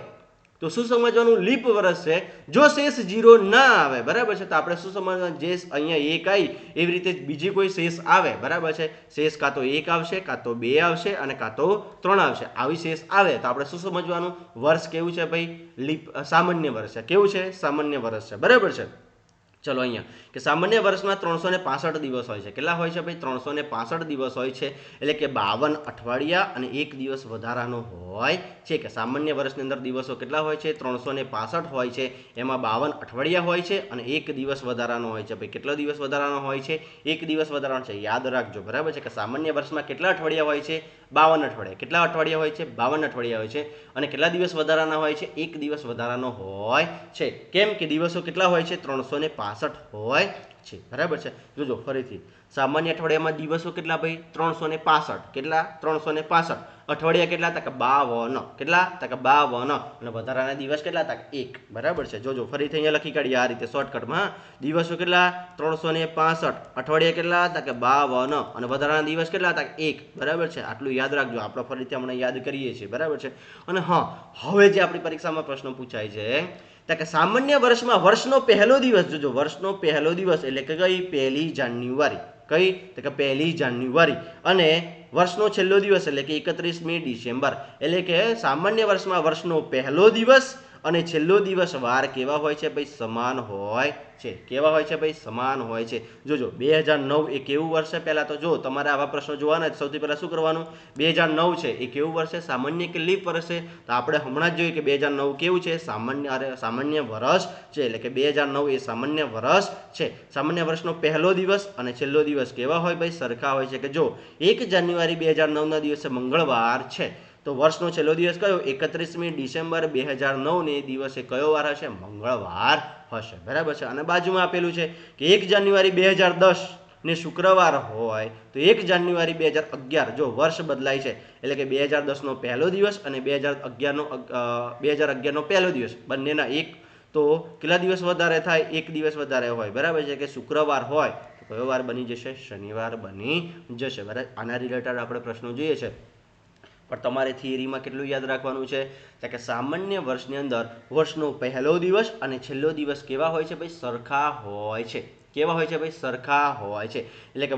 તો શું સમજવાનું, લીપ વર્ષ છે. જો શેષ 0 ના આવે, બરાબર છે, તો આપણે શું સમજવાનું, જે અહીંયા 1 આવી એવી રીતે બીજી કોઈ શેષ આવે, બરાબર છે. શેષ કાં તો 1 આવશે, કાં તો 2 આવશે અને કાં તો 3 આવશે. આવી શેષ આવે તો આપણે શું સમજવાનું, વર્ષ કેવું છે ભાઈ, લીપ સામાન્ય વર્ષ છે. કેવું છે, સામાન્ય વર્ષ છે, બરાબર છે. ચલો અહીંયા કે સામાન્ય વર્ષમાં 365 દિવસ હોય છે. કેટલા હોય છે ભાઈ, 365 દિવસ હોય છે, એટલે કે 52 અઠવાડિયા અને 1 દિવસ વધારાનો હોય છે. કે સામાન્ય વર્ષની અંદર દિવસો કેટલા હોય છે, 365 હોય છે, એમાં 52 અઠવાડિયા હોય છે અને 1 દિવસ વધારાનો હોય છે. ભાઈ કેટલો દિવસ વધારાનો હોય છે, 1 દિવસ વધારાનો છે, યાદ રાખજો, બરાબર છે. કે સામાન્ય વર્ષમાં કેટલા અઠવાડિયા હોય છે, 52 અઠવાડિયા. કેટલા અઠવાડિયા હોય છે, 52 અઠવાડિયા હોય છે. અને કેટલા દિવસ વધારાના હોય છે, 1 દિવસ વધારાનો હોય છે. કેમ કે દિવસો કેટલા હોય છે, 365 હોય છે, બરાબર છે. જોજો ફરીથી, સામાન્ય અઠવાડિયામાં દિવસો કેટલા ભાઈ, 365. કેટલા, 365. અઠવાડિયા કેટલા, તક 52. કેટલા, તક 52. અને વધારાના દિવસ કેટલા, તક 1, બરાબર છે. જોજો ફરીથી અહીંયા લખી કાઢીએ આ રીતે શોર્ટકટમાં. દિવસો કેટલા, 365. અઠવાડિયા કેટલા, તક 52. અને વધારાના દિવસ કેટલા, તક 1, બરાબર છે. આટલું યાદ રાખજો, આપણે ફરીથી હમણાં યાદ કરીએ છીએ, બરાબર છે. અને હા, હવે જે આપણી પરીક્ષામાં પ્રશ્ન પૂછાય છે કે સામાન્ય વર્ષમાં વર્ષનો પહેલો દિવસ, જોજો વર્ષનો પહેલો દિવસ એટલે કે કઈ, 1 જાન્યુઆરી. કઈ, તો કે 1 જાન્યુઆરી. અને વર્ષનો છેલ્લો દિવસ એટલે કે 31મી ડિસેમ્બર. એટલે કે સામાન્ય વર્ષમાં વર્ષનો પહેલો દિવસ અને છેલ્લો દિવસ વાર કેવા હોય છે ભાઈ, સમાન હોય છે. કેવા હોય છે ભાઈ, સમાન હોય છે. જોજો 2009 એ કેવું વર્ષ છે, પહેલા તો જો તમારે આવા પ્રશ્નો જોવાના, સૌથી પહેલા શું કરવાનું, 2009 છે એ કેવું વર્ષ છે, સામાન્ય કે લીપ વર્ષ છે. તો આપણે હમણાં જ જોઈએ કે 2009 કેવું છે, સામાન્ય વર્ષ છે. એટલે કે 2009 એ સામાન્ય વર્ષ છે. સામાન્ય વર્ષનો પહેલો દિવસ અને છેલ્લો દિવસ કેવા હોય ભાઈ, સરખા હોય છે. કે જો 1 જાન્યુઆરી 2009 ના દિવસે મંગળવાર છે, તો વર્ષનો છેલ્લો દિવસ કયો, 31મી ડિસેમ્બર 2009 ને દિવસે કયો વાર હશે, મંગળવાર હશે, બરાબર છે. અને બાજુમાં આપેલું છે કે 1 જાન્યુઆરી 2010 ને શુક્રવાર હોય તો 1 જાન્યુઆરી 2011, જો વર્ષ બદલાય છે એટલે કે 2010 નો પહેલો દિવસ અને 2011 નો પહેલો દિવસ, બંનેના એક, તો કેટલા દિવસ વધારે થાય, 1 દિવસ વધારે હોય, બરાબર છે. કે શુક્રવાર હોય તો કયો વાર બની જશે, શનિવાર બની જશે, બરાબર. આના રિલેટેડ આપણે પ્રશ્નો જોઈએ છે, પણ તમારે થિયરીમાં કેટલું યાદ રાખવાનું છે કે સામાન્ય વર્ષની અંદર વર્ષનો પહેલો દિવસ અને છેલ્લો દિવસ કેવા હોય છે ભાઈ, સરખા હોય છે. કેવા હોય છે ભાઈ, સરખા હોય છે. એટલે કે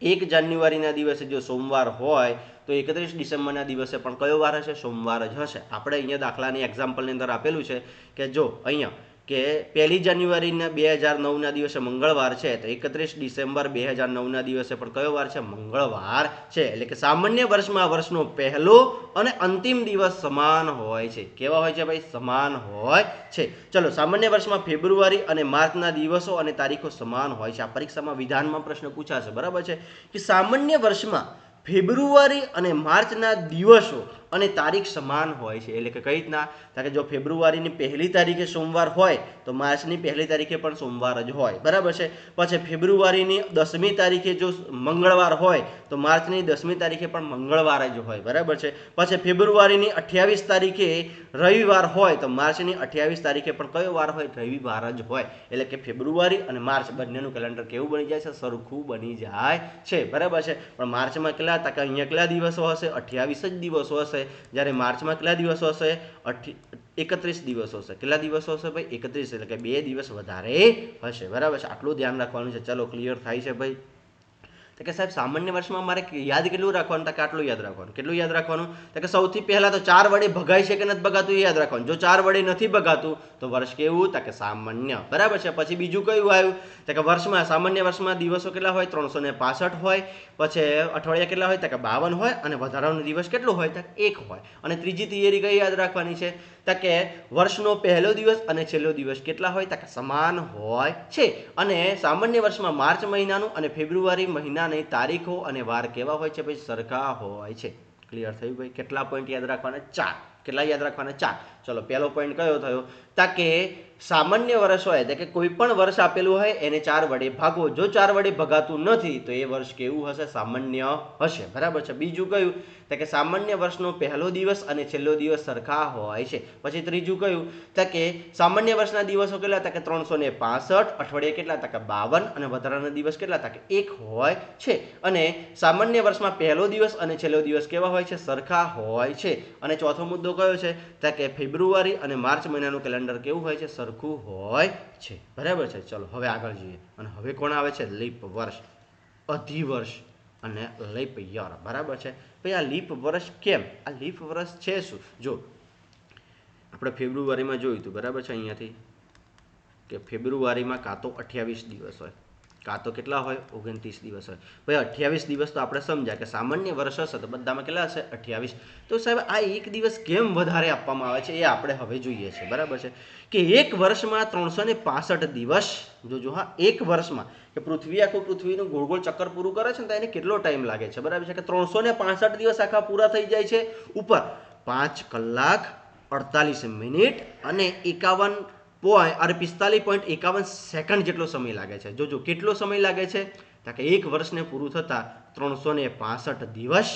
1 જાન્યુઆરીના દિવસે જો સોમવાર હોય તો 31 ડિસેમ્બરના દિવસે પણ કયો વાર હશે, સોમવાર જ હશે. આપણે અહીંયા દાખલાની એક્ઝામ્પલની અંદર આપેલું છે કે જો અહીંયા કે 1 જાન્યુઆરી 2009 દિવસે મંગળવાર છે, તો 31 ડિસેમ્બર 2009 દિવસે પણ કયો વાર છે, મંગળવાર છે. એટલે કે સામાન્ય વર્ષમાં વર્ષનો પહેલો અને અંતિમ દિવસ સમાન હોય છે. કેવા હોય છે ભાઈ, સમાન હોય છે. ચલો, સામાન્ય વર્ષમાં ફેબ્રુઆરી અને માર્ચના દિવસો અને તારીખો સમાન હોય છે. આ પરીક્ષામાં વિધાનમાં પ્રશ્ન પૂછાશે, બરાબર છે. કે સામાન્ય વર્ષમાં ફેબ્રુઆરી અને માર્ચના દિવસો અને તારીખ સમાન હોય છે. એટલે કે કઈ રીતના, કારણ કે જો ફેબ્રુઆરીની 1લી તારીખે સોમવાર હોય તો માર્ચની 1લી તારીખે પણ સોમવાર જ હોય, બરાબર છે. પછી ફેબ્રુઆરીની 10મી તારીખે જો મંગળવાર હોય તો માર્ચની 10મી તારીખે પણ મંગળવાર જ હોય, બરાબર છે. પછી ફેબ્રુઆરીની 28 તારીખે રવિવાર હોય તો માર્ચની 28 તારીખે પણ કયો વાર હોય? રવિવાર જ હોય. એટલે કે ફેબ્રુઆરી અને માર્ચ બંનેનું કેલેન્ડર કેવું બની જાય છે? સરખું બની જાય છે, બરાબર છે. પણ માર્ચમાં કેટલા હતા કે અહીંયા કેટલા દિવસો હશે? 28 જ દિવસો હશે. જ્યારે માર્ચમાં કેટલા દિવસો હશે? 31 દિવસો હશે. કેટલા દિવસો હશે ભાઈ? 31. એટલે કે 2 દિવસ વધારે હશે, બરાબર છે. આટલું ધ્યાન રાખવાનું છે. ચલો, ક્લિયર થાય છે ભાઈ? તો કે સાહેબ સામાન્ય વર્ષમાં મારે યાદ કેટલું રાખવાનું? તો કે આટલું યાદ રાખવાનું. કેટલું યાદ રાખવાનું? તો કે સૌથી પહેલા તો 4 વડે ભગાય છે કે નથી ભગાતું એ યાદ રાખવાનું. જો 4 વડે નથી ભગાતું તો વર્ષ કેવું? તો કે સામાન્ય, બરાબર છે. પછી બીજું કયું આવ્યું? તો કે વર્ષમાં, સામાન્ય વર્ષમાં દિવસો કેટલા હોય? 365 હોય. પછી અઠવાડિયા કેટલા હોય? તો કે 52 હોય. અને વધારાનો દિવસ કેટલો હોય? તો 1 હોય. અને ત્રીજી થિયરી કઈ યાદ રાખવાની છે? તો કે વર્ષનો પહેલો દિવસ અને છેલ્લો દિવસ કેટલા હોય? તો કે સમાન હોય છે. અને સામાન્ય વર્ષમાં માર્ચ મહિનાનું અને ફેબ્રુઆરી મહિનાની તારીખો અને વાર કેવા હોય છે ભાઈ? સરખા હોય છે. ક્લિયર થયું ભાઈ? કેટલા પોઈન્ટ યાદ રાખવાના? 4. કેટલા યાદ રાખવાના? 4. ચલો, પહેલો પોઈન્ટ કયો થયો? તો કે સામાન્ય વર્ષ હોય એટલે કે કોઈ પણ વર્ષ આપેલું હોય એને 4 વડે ભાગવો. જો 4 વડે ભગાતું નથી તો એ વર્ષ કેવું હશે? સામાન્ય હશે, બરાબર છે. બીજું કયું? તો કે સામાન્ય વર્ષનો પહેલો દિવસ અને છેલ્લો દિવસ સરખા હોય છે. પછી ત્રીજું કયું? તો કે સામાન્ય વર્ષના દિવસો કેટલા? તો કે 365. અઠવાડિયા કેટલા? તો કે 52. અને વધારાના દિવસ કેટલા? તો કે 1 હોય છે. અને સામાન્ય વર્ષમાં પહેલો દિવસ અને છેલ્લો દિવસ કેવા હોય છે? સરખા હોય છે. અને ચોથો મુદ્દો કયો છે? તો કે ફેબ્રુઆરી અને માર્ચ મહિનાનું કેલેન્ડર કેવું હોય છે? સરખું હોય છે, બરાબર છે. ચલો, હવે આગળ જોઈએ. અને હવે કોણ આવે છે? લીપ વર્ષ, અધિવર્ષ અને લીપ યર, બરાબર છે. ભાઈ આ લીપ વર્ષ કેમ? આ લીપ વર્ષ છે શું? જો આપણે ફેબ્રુઆરીમાં જોયું હતું, બરાબર છે. અહીંયાથી કે ફેબ્રુઆરીમાં કાં તો 28 દિવસ હોય, કાં તો કેટલા હોય? 29 દિવસ હોય. ભાઈ 28 દિવસ તો આપણે સમજ્યા કે સામાન્ય વર્ષ હશે તો બધામાં કેટલા હશે? 28. તો સાહેબ આ એક દિવસ કેમ વધારે આપવામાં આવે છે એ આપણે હવે જોઈએ છે, બરાબર છે. કે એક વર્ષમાં 365 દિવસ, જોજો હા, એક વર્ષમાં કે પૃથ્વી આખું પૃથ્વીનું ગોળ ગોળ ચક્કર પૂરું કરે છે ને તો એને કેટલો ટાઈમ લાગે છે? બરાબર છે કે 365 દિવસ આખા પૂરા થઈ જાય છે. ઉપર 5 કલાક 48 મિનિટ અને 45.51 સેકન્ડ જેટલો સમય લાગે છે. જોજો કેટલો સમય લાગે છે? તો કે એક વર્ષને પૂરું થતાં 365 દિવસ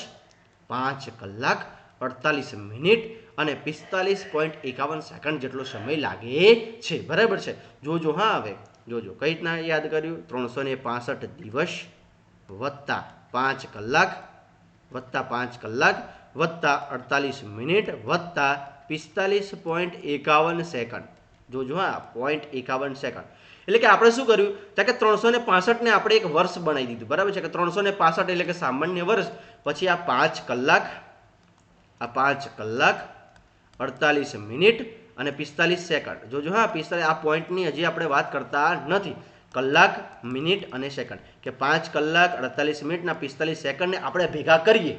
5 કલાક 48 મિનિટ અને 45.51 સેકન્ડ જેટલો સમય લાગે છે, બરાબર છે. જોજો હા, હવે જોજો કઈ રીતના યાદ કર્યું? 365 દિવસ વત્તા 5 કલાક વત્તા 5 કલાક વત્તા 48 મિનિટ વત્તા 45.51 સેકન્ડ. જોજો હા, 0.51 સેકન્ડ. એટલે કે આપણે શું કર્યું? તો કે 365 ને આપણે એક વર્ષ બનાવી દીધું, બરાબર છે. કે 365 એટલે કે સામાન્ય વર્ષ. પછી આ 5 કલાક, આ 5 કલાક 48 મિનિટ અને 45 સેકન્ડ. જોજો હા, 45. આ પોઈન્ટની હજી આપણે વાત કરતા નથી. કલાક, મિનિટ અને સેકન્ડ. કે 5 કલાક 48 મિનિટ ના 45 સેકન્ડને આપણે ભેગા કરીએ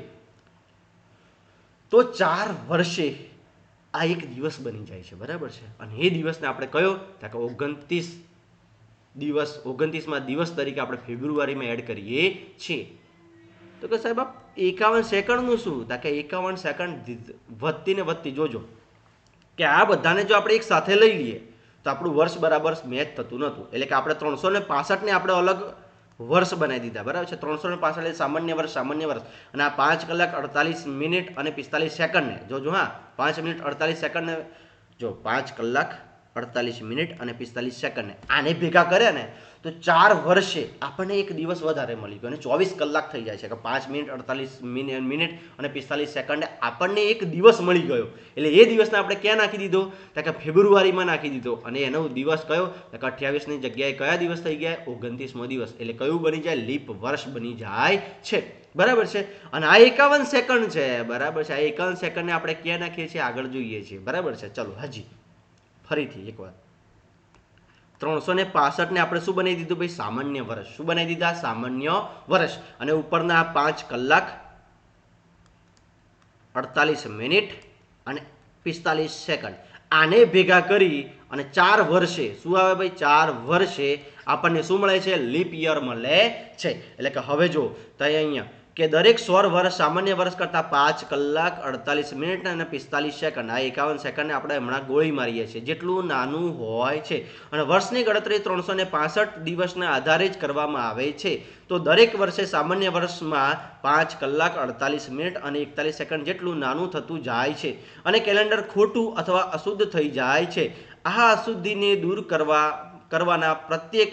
તો 4 વર્ષે આ એક દિવસ બની જાય છે, બરાબર છે. અને એ દિવસને આપણે કયો? તો કે 29 દિવસ, 29માં દિવસ તરીકે આપણે ફેબ્રુઆરીમાં એડ કરીએ છીએ. તો કે સાહેબ આ 51 સેકન્ડનું શું? તો કે 51 સેકન્ડ વધતી ને વધતી. જોજો કે આ બધાને જો આપણે એક સાથે લઈ લઈએ તો આપણું વર્ષ બરાબર મેચ થતું નહોતું. એટલે કે આપણે 365 ને આપણે અલગ વર્ષ બનાવી દીધા, બરાબર છે. 365 એટલે સામાન્ય વર્ષ, સામાન્ય વર્ષ. અને આ 5 કલાક 48 મિનિટ અને 45 સેકન્ડને જોજો હા, 5 મિનિટ 48 સેકન્ડને જો 5 કલાક 48 મિનિટ અને 45 સેકન્ડને આને ભેગા કર્યા ને તો 4 વર્ષે આપણને એક દિવસ વધારે મળી ગયો અને 24 કલાક થઈ જાય છે. કે 5 મિનિટ 48 મિનિટ અને 45 સેકન્ડે આપણને એક દિવસ મળી ગયો. એટલે એ દિવસને આપણે ક્યાં નાખી દીધો? તો કે ફેબ્રુઆરીમાં નાખી દીધો. અને એનો દિવસ કયો? તો કે 28ની જગ્યાએ કયા દિવસ થઈ ગયા? 29મો દિવસ. એટલે કયું બની જાય? લીપ વર્ષ બની જાય છે, બરાબર છે. અને આ 51 સેકન્ડ છે, બરાબર છે. આ 51 સેકન્ડને આપણે ક્યાં નાખીએ છીએ? આગળ જોઈએ છીએ, બરાબર છે. ચલો હજી ફરીથી એકવાર 365 ને આપણે શું બનાવી દીધું ભાઈ? સામાન્ય વર્ષ. શું બનાવી દીધા? સામાન્ય વર્ષ. અને ઉપરના 5 કલાક 48 મિનિટ અને 45 સેકન્ડ આને ભેગા કરી અને 4 વર્ષે શું આવે ભાઈ? 4 વર્ષે આપણને શું મળે છે? લીપ યર મળે છે. એટલે કે હવે જો તો અહીંયા કે દરેક 16 વર્ષ સામાન્ય વર્ષ કરતાં 5 કલાક 48 મિનિટ અને 45 સેકન્ડ, આ 51 સેકન્ડને આપણે હમણાં ગોળી મારીએ છીએ, જેટલું નાનું હોય છે. અને વર્ષની ગણતરી 365 દિવસના આધારે જ કરવામાં આવે છે. તો દરેક વર્ષે સામાન્ય વર્ષમાં 5 કલાક 48 મિનિટ અને 41 સેકન્ડ જેટલું નાનું થતું જાય છે અને કેલેન્ડર ખોટું અથવા અશુદ્ધ થઈ જાય છે. આ અશુદ્ધિને દૂર કરવાના પ્રત્યેક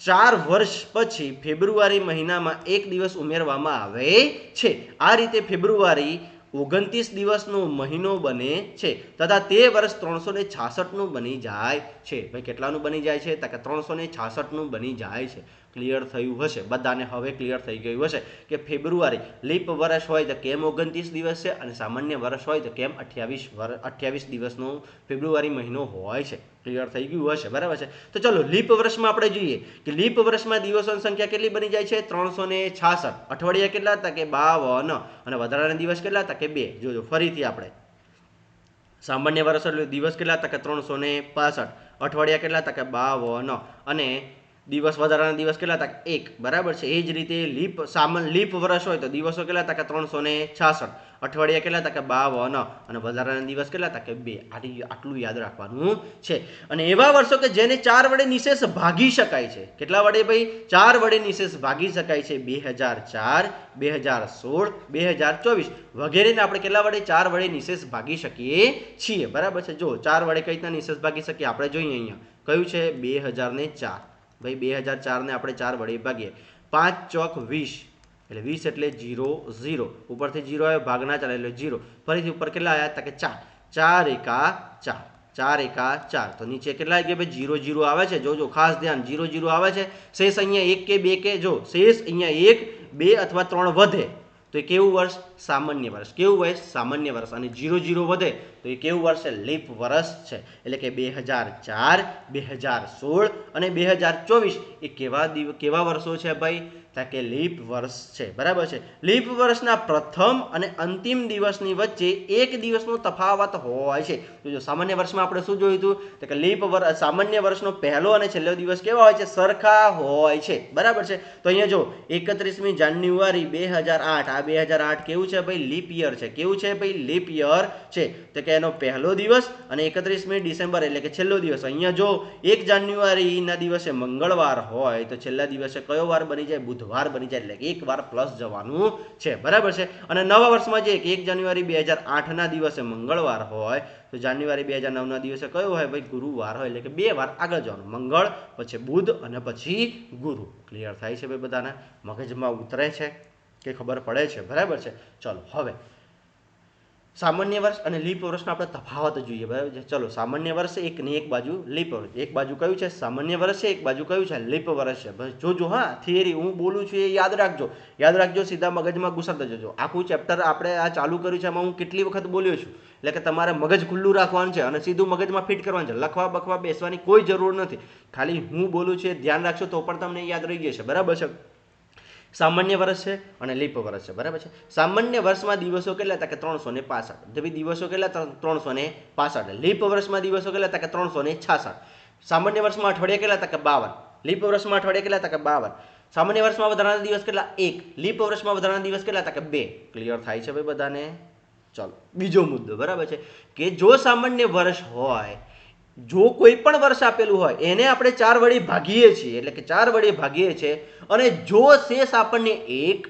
4 વર્ષ પછી ફેબ્રુઆરી મહિનામાં એક દિવસ ઉમેરવામાં આવે છે. આ રીતે ફેબ્રુઆરી 29 દિવસનો મહિનો બને છે તથા તે વર્ષ 366નું બની જાય છે. ભાઈ કેટલાનું બની જાય છે? તો કે 366નું બની જાય છે. ક્લિયર થયું હશે બધાને? હવે ક્લિયર થઈ ગયું હશે કે ફેબ્રુઆરી લીપ વર્ષ હોય તો કેમ 29 દિવસ છે અને સામાન્ય વર્ષ હોય તો કેમ 28 દિવસનો ફેબ્રુઆરી મહિનો હોય છે. ક્લિયર થઈ ગયું હશે, બરાબર છે? તો ચલો લીપ વર્ષમાં આપણે જોઈએ કે લીપ વર્ષમાં દિવસોની સંખ્યા કેટલી બની જાય છે? 366. અઠવાડિયા કેટલા હતા? કે 52. અને વધારાના દિવસ કેટલા હતા? કે 2. જોજો ફરીથી આપણે સામાન્ય વર્ષ એટલે દિવસ કેટલા હતા? કે 365. અઠવાડિયા કેટલા હતા? કે 52. અને દિવસ વધારાના દિવસ કેટલા હતા? 1. બરાબર છે? એ જ રીતે લીપ વર્ષ હોય તો દિવસો કેટલા હતા? કે 366. અઠવાડિયા કેટલા હતા? કે 52. અને વધારાના દિવસ કેટલા હતા? કે 2. આટલું યાદ રાખવાનું છે. અને એવા વર્ષો કે જેને 4 વડે નિશેષ ભાગી શકાય છે. કેટલા વડે ભાઈ? 4 વડે નિશેષ ભાગી શકાય છે. 2004, 2016, 2024 વગેરેને આપણે કેટલા વડે? 4 વડે નિશેષ ભાગી શકીએ છીએ. બરાબર છે? જો 4 વડે કઈ રીતના નિશેષ ભાગી શકીએ આપણે જોઈએ. અહીંયા કયું છે? 2004. ભાઈ 2004 ને આપણે 4 વડે ભાગીએ. 5 ચોક 20 એટલે 20 એટલે 0 0 ઉપરથી 0 આવ્યો, ભાગ ના ચાલે એટલે 0. ફરીથી ઉપર કેટલા આવ્યા? તો કે 4 4 એકા 4 4 એકા 4. તો નીચે કેટલા આવી ગયા ભાઈ? 0 0 આવે છે. જોજો ખાસ ધ્યાન, 0 0 આવે છે. શેષ અહીંયા 1 કે 2 કે જો શેષ અહીંયા 1 2 અથવા 3 વધે તો એ કેવું વર્ષ? સામાન્ય વર્ષ. કેવું વર્ષ? સામાન્ય વર્ષ. અને 0 0 વધે તો એ કેવું વર્ષ છે? લીપ વર્ષ છે. એટલે કે 2004, 2016 અને 2024 એ કેવા વર્ષો છે ભાઈ? કે લીપ વર્ષ છે. બરાબર છે? લીપ વર્ષના પ્રથમ અને અંતિમ દિવસની વચ્ચે એક દિવસનો તફાવત હોય છે. જો સામાન્ય વર્ષમાં આપણે શું જોયું હતું? તો કે સામાન્ય વર્ષનો પહેલો અને છેલ્લો દિવસ કેવા હોય છે? સરખા હોય છે. બરાબર છે? તો અહીંયા જો 31મી જાન્યુઆરી 2008, આ 2008 કેવું છે ભાઈ? લીપ યર છે. કેવું છે ભાઈ? લીપ યર છે. તો કે એનો પહેલો દિવસ અને 31મી ડિસેમ્બર એટલે કે છેલ્લો દિવસ. અહીંયા જો 1 જાન્યુઆરીના દિવસે મંગળવાર હોય તો છેલ્લા દિવસે કયો વાર બની જાય? બુધવાર બની જાય. એટલે એક વાર પ્લસ જવાનું છે. બરાબર છે? અને નવા વર્ષમાં જે 1 જાન્યુઆરી 2008ના દિવસે મંગળવાર હોય તો જાન્યુઆરી 2009ના દિવસે કયો હોય ભાઈ? ગુરુવાર હોય. એટલે કે 2 વાર આગળ જવાનું. મંગળ પછી બુધ અને પછી ગુરુ. ક્લિયર થાય છે ભાઈ? બધાને મગજમાં ઉતરે છે કે ખબર પડે છે? બરાબર છે? ચલો હવે સામાન્ય વર્ષ અને લીપ વર્ષનો આપણે તફાવત જોઈએ. બરાબર છે? ચલો સામાન્ય વર્ષ એક ને એક બાજુ લીપ વર્ષ. એક બાજુ કયું છે? સામાન્ય વર્ષ છે, એક બાજુ કયું છે? લીપ વર્ષ છે. બસ જોજો. હા, થિયરી હું બોલું છું એ યાદ રાખજો. સીધા મગજમાં ઘુસાડતા જજો. આખું ચેપ્ટર આપણે આ ચાલુ કર્યું છે એમાં હું કેટલી વખત બોલ્યો છું. એટલે કે તમારે મગજ ખુલ્લું રાખવાનું છે અને સીધું મગજમાં ફિટ કરવાનું છે. લખવા બખવા બેસવાની કોઈ જરૂર નથી. ખાલી હું બોલું છું એ ધ્યાન રાખશો તો પણ તમને યાદ રહી જશે. બરાબર છે? સામાન્ય વર્ષ છે અને લીપ વર્ષ છે. બરાબર છે? સામાન્ય વર્ષમાં દિવસો કેટલા હતા? કે 365. તો ભાઈ દિવસો કેટલા? 365. લીપ વર્ષમાં દિવસો કેટલા હતા? કે 366. સામાન્ય વર્ષમાં અઠવાડિયા કેટલા હતા? કે 52. લીપ વર્ષમાં અઠવાડિયા કેટલા હતા? કે 52. સામાન્ય વર્ષમાં વધારાના દિવસ કેટલા? 1. લીપ વર્ષમાં વધારાના દિવસ કેટલા હતા? કે 2. ક્લિયર થાય છે ભાઈ બધાને? ચાલો બીજો મુદ્દો. બરાબર છે? કે જો સામાન્ય વર્ષ હોય, જો કોઈ પણ વર્ષ આપેલું હોય એને આપણે 4 વડે ભાગીએ છીએ. એટલે કે 4 વડે ભાગીએ છીએ અને જો શેષ આપણને 1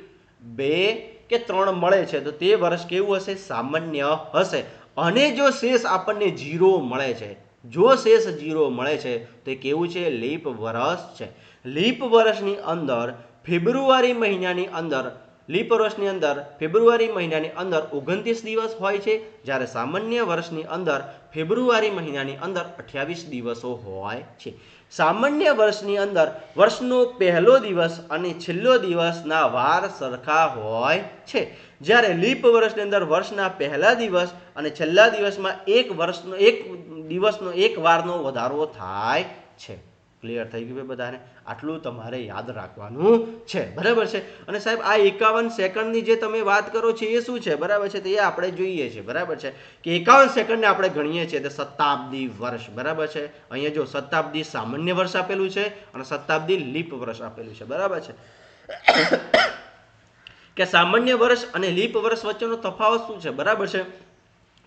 2 કે 3 મળે છે તો તે વર્ષ કેવું હશે? સામાન્ય હશે. અને જો શેષ આપણને 0 મળે છે, જો શેષ 0 મળે છે તો કેવું છે? લીપ વર્ષ છે. લીપ વર્ષની અંદર ફેબ્રુઆરી મહિનાની અંદર લીપ વર્ષની અંદર ફેબ્રુઆરી મહિનાની અંદર 29 દિવસ હોય છે, જ્યારે સામાન્ય વર્ષની અંદર ફેબ્રુઆરી મહિનાની અંદર 28 દિવસો હોય છે. સામાન્ય વર્ષની અંદર વર્ષનો પહેલો દિવસ અને છેલ્લો દિવસના વાર સરખા હોય છે, જ્યારે લીપ વર્ષની અંદર વર્ષના પહેલા દિવસ અને છેલ્લા દિવસમાં એક દિવસનો એક વારનો વધારો થાય છે. ક્લિયર થઈ ગયું બધાને? આટલું તમારે યાદ રાખવાનું છે. બરાબર છે? અને સાહેબ આ 51 સેકન્ડની જે તમે વાત કરો છો એ શું છે? બરાબર છે? તો એ આપણે જોઈએ છીએ. બરાબર છે? કે 51 સેકન્ડને આપણે ગણીએ છીએ તો શતાબ્દી વર્ષ. બરાબર છે? અહીંયા જો શતાબ્દી સામાન્ય વર્ષ આપેલું છે અને શતાબ્દી લીપ વર્ષ આપેલું છે. બરાબર છે? કે સામાન્ય વર્ષ અને લીપ વર્ષ વચ્ચેનો તફાવત શું છે, બરાબર છે.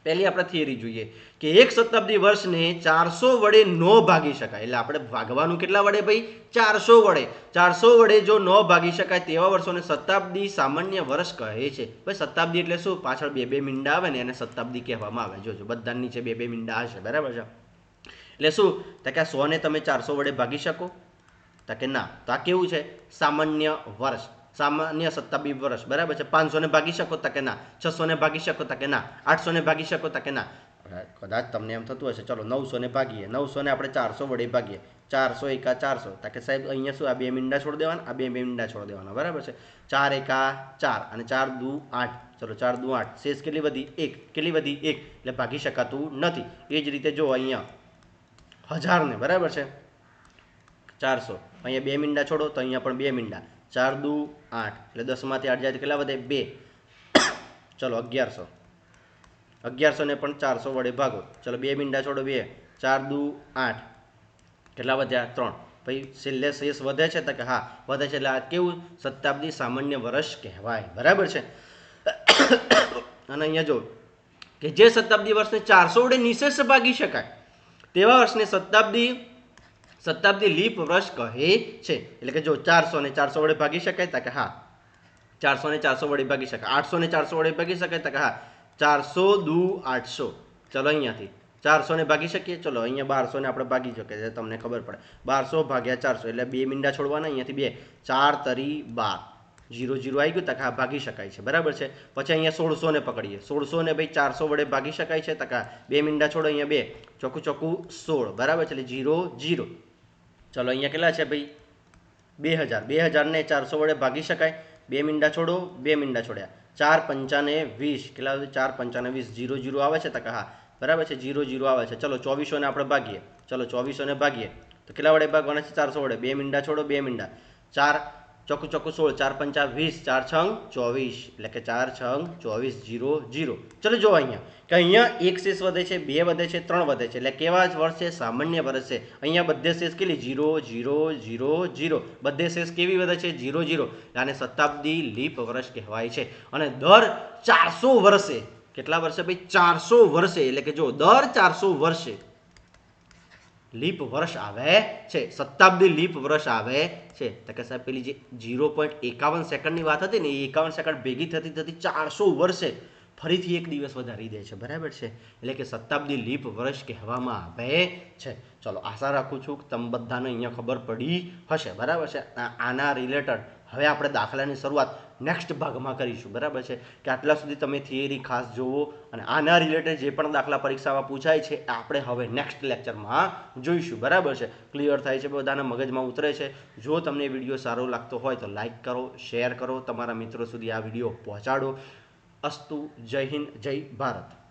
પહેલી આપણે થિયરી જોઈએ કે એક શતાબ્દી વર્ષને 400 વડે ન ભાગી શકાય, એટલે આપણે ભાગવાનું કેટલા વડે ભાઈ, 400 વડે. 400 વડે જો ન ભાગી શકાય તેવા વર્ષોને શતાબ્દી સામાન્ય વર્ષ કહે છે. ભાઈ શતાબ્દી એટલે શું, પાછળ બે બે મીંડા આવે ને એને શતાબ્દી કહેવામાં આવે. જોજો બધા નીચે બે બે મીંડા હશે, બરાબર છે. એટલે શું તો કે 100 ને તમે 400 વડે ભાગી શકો, તો કે ના. તો આ કેવું છે, સામાન્ય વર્ષ, સામાન્ય શતાબ્દી વર્ષ, બરાબર છે. 500 ને ભાગી શકો, તો કે ના. 600 ને ભાગી શકો, તો કે ના. 800 ને ભાગી શકો, તો કે ના. કદાચ તમને એમ થતું હશે, ચલો 900 ને ભાગીએ. 900 ને આપણે 400 વડે ભાગીએ. 400 એકા 400, તો કે સાહેબ અહીંયા શું, આ બે મીંડા છોડી દેવાના, આ બે મીંડા છોડી દેવાના, બરાબર છે. 4 એકા 4 અને 4 દુ 8, ચલો 4 દુ 8, શેષ કેટલી વધી, 1. કેટલી વધી, 1, એટલે ભાગી શકાતું નથી. એ જ રીતે જો અહીંયા 1000 ને, બરાબર છે, 400, અહીંયા બે મીંડા છોડો તો અહીંયા પણ બે મીંડા. 4 દુ 8, એટલે 10 માંથી 8 જાય તો કેટલા વધે, 2. ચલો 1100, 1100 ને પણ 400 વડે ભાગો. ચલો બે મીંડા છોડો, 2. 4 દુ 8, કેટલા વધ્યા, 3. ભાઈ છેલ્લે શેષ વધે છે, તો કે હા વધે છે, એટલે આ કેવું, શતાબ્દી સામાન્ય વર્ષ કહેવાય, બરાબર છે. અને અહીંયા જો કે જે શતાબ્દી વર્ષને 400 વડે નિશેષ ભાગી શકાય તેવા વર્ષને શતાબ્દી લીપ વર્ષ કહે છે. એટલે કે જો 400 ને 400 વડે ભાગી શકાય, તો કે હા 400 ને 400 વડે ભાગી શકાય. 800 ને 400 વડે ભાગી શકાય, તો કે હા 400 દુ 800. ચલો અહીંયાથી 400 ને ભાગી શકીએ, ચલો અહીંયા 1200 ને આપણે ભાગી શકીએ, તમને ખબર પડે. 1200 ભાગ્યા 400 એટલે બે મીંડા છોડવાના, અહીંયાથી 2. 4 તરી 12, 0 0 આવી ગયું, તો કે હા ભાગી શકાય છે, બરાબર છે. પછી અહીંયા 1600 ને પકડીએ. 1600 ને ભાઈ 400 વડે ભાગી શકાય છે, તો કે બે મીંડા છોડો, અહીંયા 2. ચોખ્ખું ચોખ્ખું 16, બરાબર છે, એટલે 0 0. ચલો અહીંયા કેટલા છે ભાઈ, 2000. 2000 ને 400 વડે ભાગી શકાય, બે મીંડા છોડો, બે મીંડા છોડ્યા. 4 પંચાને 20, કેટલા 4 પંચાને 20, 0 0 આવે છે, તો કે હા બરાબર છે, 0 0 આવે છે. ચલો 2400 ને આપણે ભાગીએ. ચલો 2400 ને ભાગીએ તો કેટલા વડે ભાગવાના છે, 400 વડે. બે મીંડા છોડો, બે મીંડા. 4 ચોખ્ખું ચોખ્ખું 16, 4 પંચા 20, 4 છંગ 24, એટલે કે 4 છંગ 24, 0 0. ચલો જો અહીંયા કે અહીંયા એક શેષ વધે છે, બે વધે છે, 3 વધે છે, એટલે કેવા જ વર્ષ છે, સામાન્ય વર્ષ છે. અહીંયા બધે શેષ કેટલી, 0 0 0 0, બધે શેષ કેવી વધે છે, 0 0. આને શતાબ્દી લીપ વર્ષ કહેવાય છે. અને દર 400 વર્ષે, કેટલા વર્ષે ભાઈ, 400 વર્ષે, એટલે કે જો દર 400 વર્ષે લીપ વર્ષ આવે છે, શતાબ્દી લીપ વર્ષ આવે છે. તો કે સાહેબ પેલી જે 0.51 સેકન્ડની વાત હતી ને, એ 51 સેકન્ડ ભેગી થતી થતી 400 વર્ષે ફરીથી એક દિવસ વધારી દે છે, બરાબર છે. એટલે કે શતાબ્દી લીપ વર્ષ કહેવામાં આવે છે. ચલો આશા રાખું છું કે તમે બધાને અહીંયા ખબર પડી હશે, બરાબર છે. આના રિલેટેડ હવે આપણે દાખલાની શરૂઆત નેક્સ્ટ ભાગમાં કરીશું, બરાબર છે. કે આટલા સુધી તમે થિયરી ખાસ જુઓ, અને આના રિલેટેડ જે પણ દાખલા પરીક્ષામાં પૂછાય છે એ આપણે હવે નેક્સ્ટ લેક્ચરમાં જોઈશું, બરાબર છે. ક્લિયર થાય છે, બધાના મગજમાં ઉતરે છે. જો તમને વિડીયો સારો લાગતો હોય તો લાઇક કરો, શેર કરો, તમારા મિત્રો સુધી આ વિડીયો પહોંચાડો. અસ્તુ. જય હિન્દ, જય ભારત.